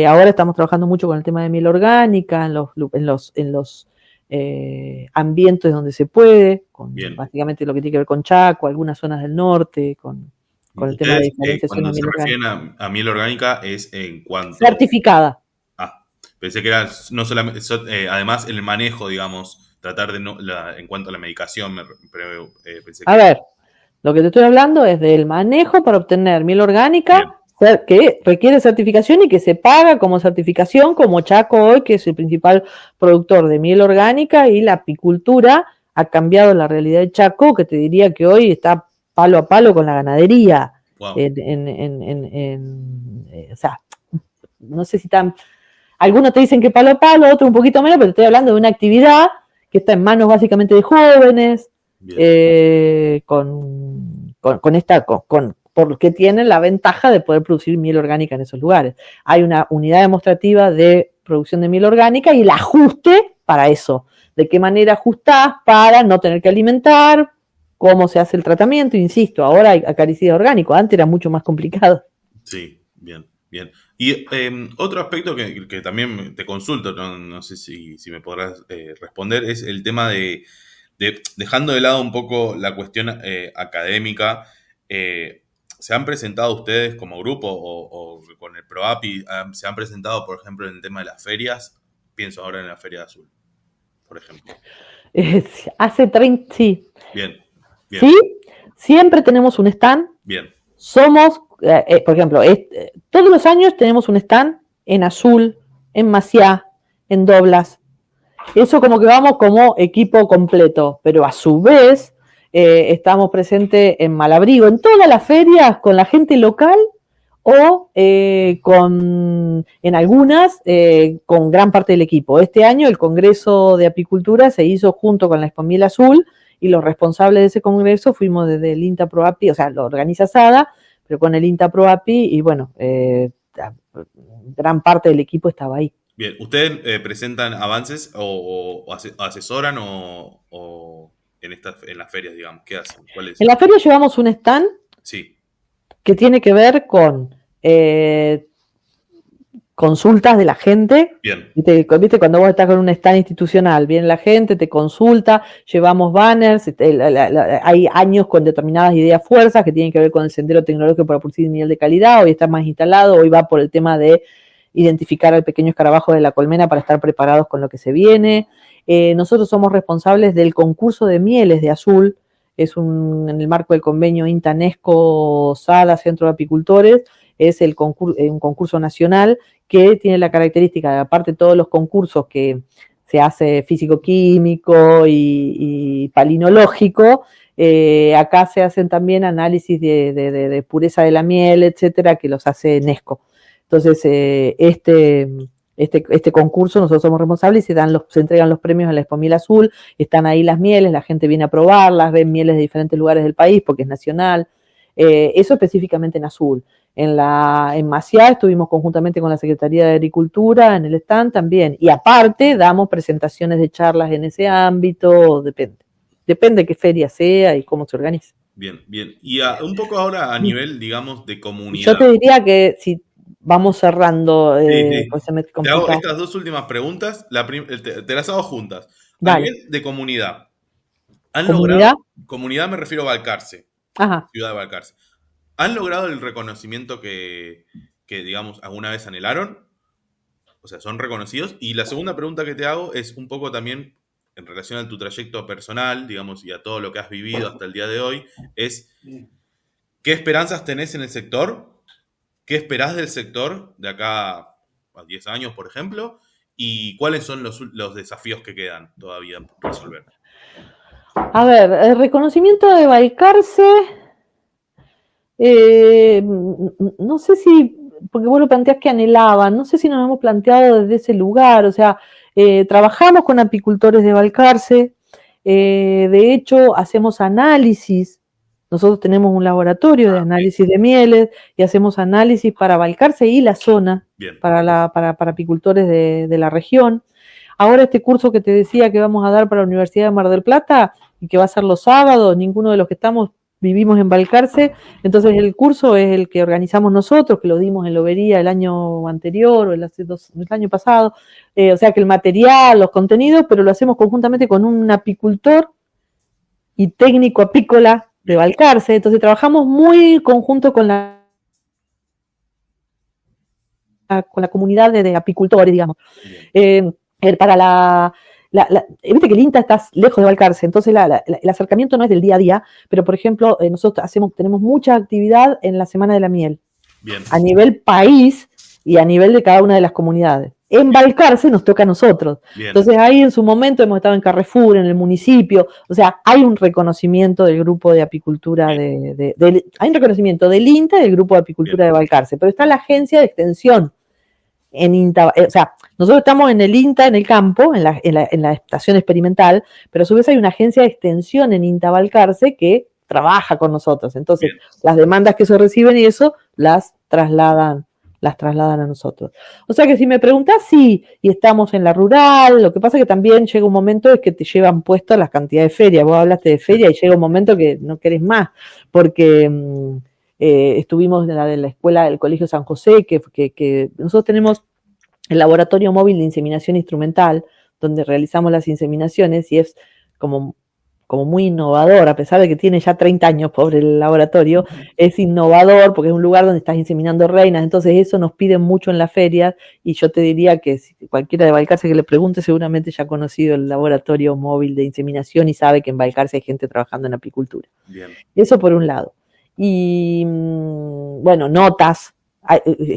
Ahora estamos trabajando mucho con el tema de miel orgánica, en los ambientes donde se puede, con básicamente lo que tiene que ver con Chaco, algunas zonas del norte, con el tema de diferenciación. Cuando se refieren a miel orgánica es en cuanto... Certificada. Pensé que era no solamente, además el manejo, digamos, tratar de en cuanto a la medicación, pensé que... A ver, lo que te estoy hablando es del manejo para obtener miel orgánica, que requiere certificación y que se paga como certificación, como Chaco hoy, que es el principal productor de miel orgánica, y la apicultura ha cambiado la realidad de Chaco, que te diría que hoy está palo a palo con la ganadería. Wow. O sea, no sé si tan... Algunos te dicen que palo a palo, otros un poquito menos, pero te estoy hablando de una actividad que está en manos básicamente de jóvenes, porque tienen la ventaja de poder producir miel orgánica en esos lugares. Hay una unidad demostrativa de producción de miel orgánica y el ajuste para eso. De qué manera ajustás para no tener que alimentar, cómo se hace el tratamiento. Insisto, ahora hay acaricidas orgánico, antes era mucho más complicado. Sí, bien. Y otro aspecto que también te consulto, no sé si me podrás responder, es el tema de dejando de lado un poco la cuestión académica. ¿Se han presentado ustedes como grupo o con el PROAPI? ¿Se han presentado, por ejemplo, en el tema de las ferias? Pienso ahora en la Feria de Azul, por ejemplo. Hace 30, sí. Bien. Sí, siempre tenemos un stand. Bien. Somos, por ejemplo, todos los años tenemos un stand en Azul, en Maciá, en Doblas, Eso como que vamos como equipo completo, pero a su vez estamos presentes en Malabrigo, en todas las ferias, con la gente local o en algunas con gran parte del equipo. Este año el Congreso de Apicultura se hizo junto con la Expo Miel Azul y los responsables de ese congreso fuimos desde el INTA ProApi, o sea, lo organiza SADA, pero con el INTA ProApi y bueno, gran parte del equipo estaba ahí. Bien, ¿ustedes presentan avances o asesoran en las ferias, digamos? ¿Qué hacen? ¿Cuál es? En la feria llevamos un stand Sí, que tiene que ver con consultas de la gente. bien, ¿Viste? Cuando vos estás con un stand institucional, viene la gente, te consulta, llevamos banners, hay años con determinadas ideas fuerzas que tienen que ver con el sendero tecnológico para producir miel de calidad, hoy está más instalado, hoy va por el tema de identificar al pequeño escarabajo de la colmena para estar preparados con lo que se viene. Nosotros somos responsables del concurso de mieles de Azul, en el marco del convenio Intanesco SADA, Centro de Apicultores, es un concurso nacional que tiene la característica de, aparte de todos los concursos que se hace físico-químico y palinológico, acá se hacen también análisis de pureza de la miel, etcétera, que los hace Nesco. Entonces, este concurso nosotros somos responsables y se entregan los premios en la Expo Miel Azul, están ahí las mieles, la gente viene a probarlas, ven mieles de diferentes lugares del país porque es nacional, eso específicamente en Azul. En Maciá estuvimos conjuntamente con la Secretaría de Agricultura en el stand también, y aparte damos presentaciones de charlas en ese ámbito, depende qué feria sea y cómo se organice. bien, bien. Y un poco ahora a nivel, digamos, de comunidad. Yo te diría que si vamos cerrando, Sí. pues se me Te hago complica. estas dos últimas preguntas, te las hago juntas. A Dale. nivel de comunidad, ¿han logrado, ¿Comunidad? comunidad me refiero a Balcarce, Ajá. ciudad de Balcarce, ¿han logrado el reconocimiento que, digamos, alguna vez anhelaron? O sea, ¿son reconocidos? Y la segunda pregunta que te hago es un poco también en relación a tu trayecto personal, digamos, y a todo lo que has vivido hasta el día de hoy, es ¿qué esperanzas tenés en el sector? ¿Qué esperás del sector de acá a 10 años, por ejemplo? ¿Y cuáles son los desafíos que quedan todavía por resolver? A ver, el reconocimiento de Balcarce, no sé si, porque vos lo planteás que anhelaban, no sé si nos hemos planteado desde ese lugar, o sea, trabajamos con apicultores de Balcarce, de hecho hacemos análisis, nosotros tenemos un laboratorio de análisis de mieles y hacemos análisis para Balcarce y la zona, Bien. para apicultores de la región. Ahora este curso que te decía que vamos a dar para la Universidad de Mar del Plata y que va a ser los sábados, ninguno de los que estamos vivimos en Balcarce, entonces el curso es el que organizamos nosotros, que lo dimos en Lobería el año anterior o el año pasado, o sea que el material, los contenidos, pero lo hacemos conjuntamente con un apicultor y técnico apícola de Balcarce, entonces trabajamos muy conjunto con la comunidad de apicultores, digamos. Para viste que el INTA está lejos de Balcarce, entonces el acercamiento no es del día a día, pero por ejemplo, nosotros tenemos mucha actividad en la Semana de la Miel, Bien. A nivel país y a nivel de cada una de las comunidades. En Balcarce nos toca a nosotros. Bien. Entonces ahí en su momento hemos estado en Carrefour, en el municipio, o sea, hay un reconocimiento del grupo de apicultura, hay un reconocimiento del INTA y del grupo de apicultura Bien. De Balcarce, pero está la agencia de extensión en INTA, o sea, nosotros estamos en el INTA, en el campo, en la estación experimental, pero a su vez hay una agencia de extensión en INTA Balcarce que trabaja con nosotros. Entonces, Bien. Las demandas que se reciben y eso las trasladan a nosotros. O sea que si me preguntás, sí, y estamos en la rural, lo que pasa es que también llega un momento es que te llevan puesto las cantidades de ferias. Vos hablaste de feria y llega un momento que no querés más, porque estuvimos en de la escuela del Colegio San José, que nosotros tenemos el laboratorio móvil de inseminación instrumental, donde realizamos las inseminaciones y es como muy innovador, a pesar de que tiene ya 30 años, pobre el laboratorio, es innovador porque es un lugar donde estás inseminando reinas, entonces eso nos piden mucho en las ferias y yo te diría que si cualquiera de Balcarce que le pregunte seguramente ya ha conocido el laboratorio móvil de inseminación y sabe que en Balcarce hay gente trabajando en apicultura. Bien. Eso por un lado. Y bueno, notas.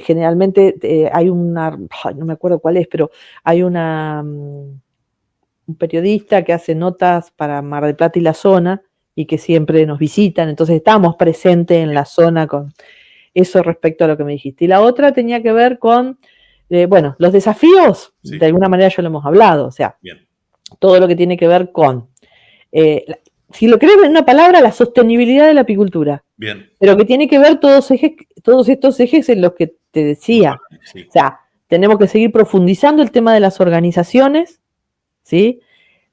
Generalmente hay una, no me acuerdo cuál es, pero hay una periodista que hace notas para Mar del Plata y la zona y que siempre nos visitan, entonces estamos presentes en la zona con eso respecto a lo que me dijiste. Y la otra tenía que ver con, bueno, los desafíos, Sí. de alguna manera ya lo hemos hablado, o sea, Bien. todo lo que tiene que ver con, si lo querés en una palabra, la sostenibilidad de la apicultura. Bien. Pero que tiene que ver todos estos ejes en los que te decía. Sí. O sea, tenemos que seguir profundizando el tema de las organizaciones, ¿sí?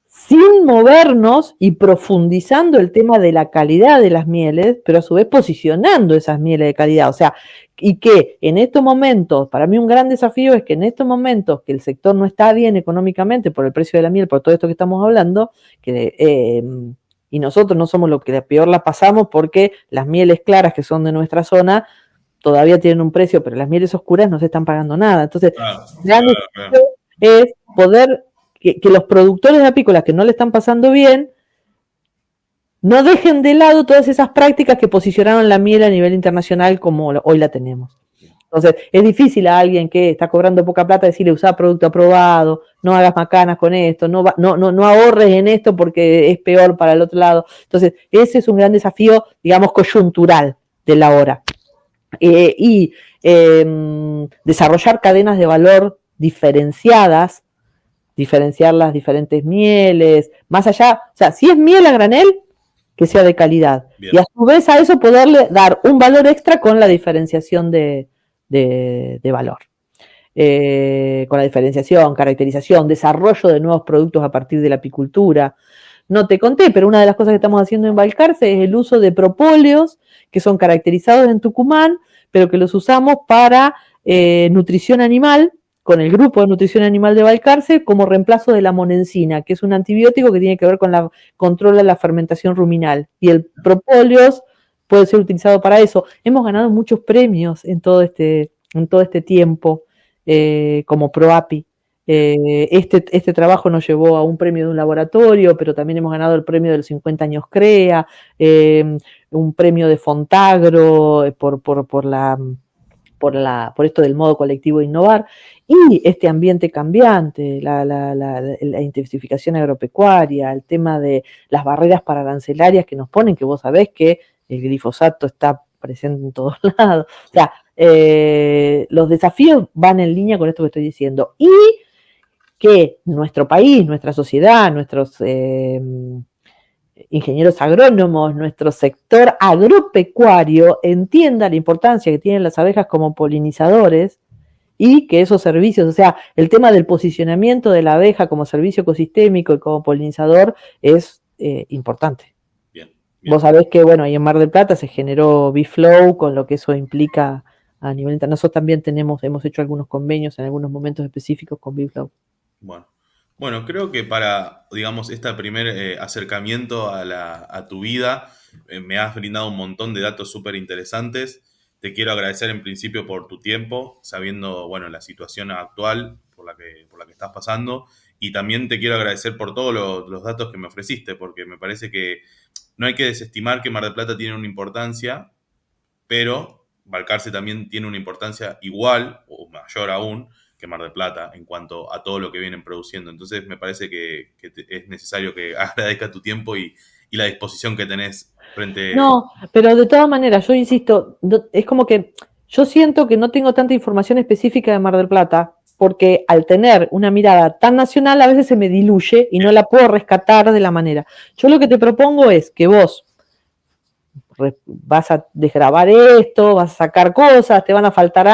Sin movernos y profundizando el tema de la calidad de las mieles, pero a su vez posicionando esas mieles de calidad. O sea, y que en estos momentos, para mí un gran desafío es que en estos momentos que el sector no está bien económicamente por el precio de la miel, por todo esto que estamos hablando, y nosotros no somos los que peor la pasamos porque las mieles claras que son de nuestra zona todavía tienen un precio, pero las mieles oscuras no se están pagando nada. Entonces, claro. Es poder que los productores de apícolas que no le están pasando bien no dejen de lado todas esas prácticas que posicionaron la miel a nivel internacional como hoy la tenemos. Entonces, es difícil a alguien que está cobrando poca plata decirle usá producto aprobado, no hagas macanas con esto, no ahorres en esto porque es peor para el otro lado. Entonces, ese es un gran desafío, digamos, coyuntural de la hora. Desarrollar cadenas de valor diferenciadas, diferenciar las diferentes mieles, más allá, o sea, si es miel a granel, que sea de calidad. Bien. Y a su vez a eso poderle dar un valor extra con la diferenciación de valor. Con la diferenciación, caracterización, desarrollo de nuevos productos a partir de la apicultura. No te conté, pero una de las cosas que estamos haciendo en Balcarce es el uso de propóleos que son caracterizados en Tucumán, pero que los usamos para nutrición animal, con el grupo de nutrición animal de Balcarce, como reemplazo de la monensina, que es un antibiótico que tiene que ver con la control de la fermentación ruminal. Y el propóleos puede ser utilizado para eso. Hemos ganado muchos premios en todo este tiempo como ProApi. Este trabajo nos llevó a un premio de un laboratorio, pero también hemos ganado el premio de los 50 años CREA, un premio de Fontagro por esto del modo colectivo de innovar, y este ambiente cambiante, la intensificación agropecuaria, el tema de las barreras arancelarias que nos ponen, que vos sabés que el glifosato está presente en todos lados. O sea, los desafíos van en línea con esto que estoy diciendo. Y que nuestro país, nuestra sociedad, nuestros ingenieros agrónomos, nuestro sector agropecuario entienda la importancia que tienen las abejas como polinizadores y que esos servicios, o sea, el tema del posicionamiento de la abeja como servicio ecosistémico y como polinizador es importante. Bien. Vos sabés que, bueno, ahí en Mar del Plata se generó BeeFlow, con lo que eso implica a nivel internacional. Nosotros también hemos hecho algunos convenios en algunos momentos específicos con BeeFlow. Bueno, creo que para, digamos, este primer acercamiento a tu vida, me has brindado un montón de datos súper interesantes. Te quiero agradecer en principio por tu tiempo, sabiendo, bueno, la situación actual por la que estás pasando. Y también te quiero agradecer por todos los datos que me ofreciste, porque me parece que no hay que desestimar que Mar del Plata tiene una importancia, pero Balcarce también tiene una importancia igual o mayor aún que Mar del Plata en cuanto a todo lo que vienen produciendo. Entonces me parece que es necesario que agradezca tu tiempo y la disposición que tenés frente... No, pero de todas maneras, yo insisto, es como que yo siento que no tengo tanta información específica de Mar del Plata, porque al tener una mirada tan nacional a veces se me diluye y no la puedo rescatar de la manera. Yo lo que te propongo es que vos vas a desgravar esto, vas a sacar cosas, te van a faltar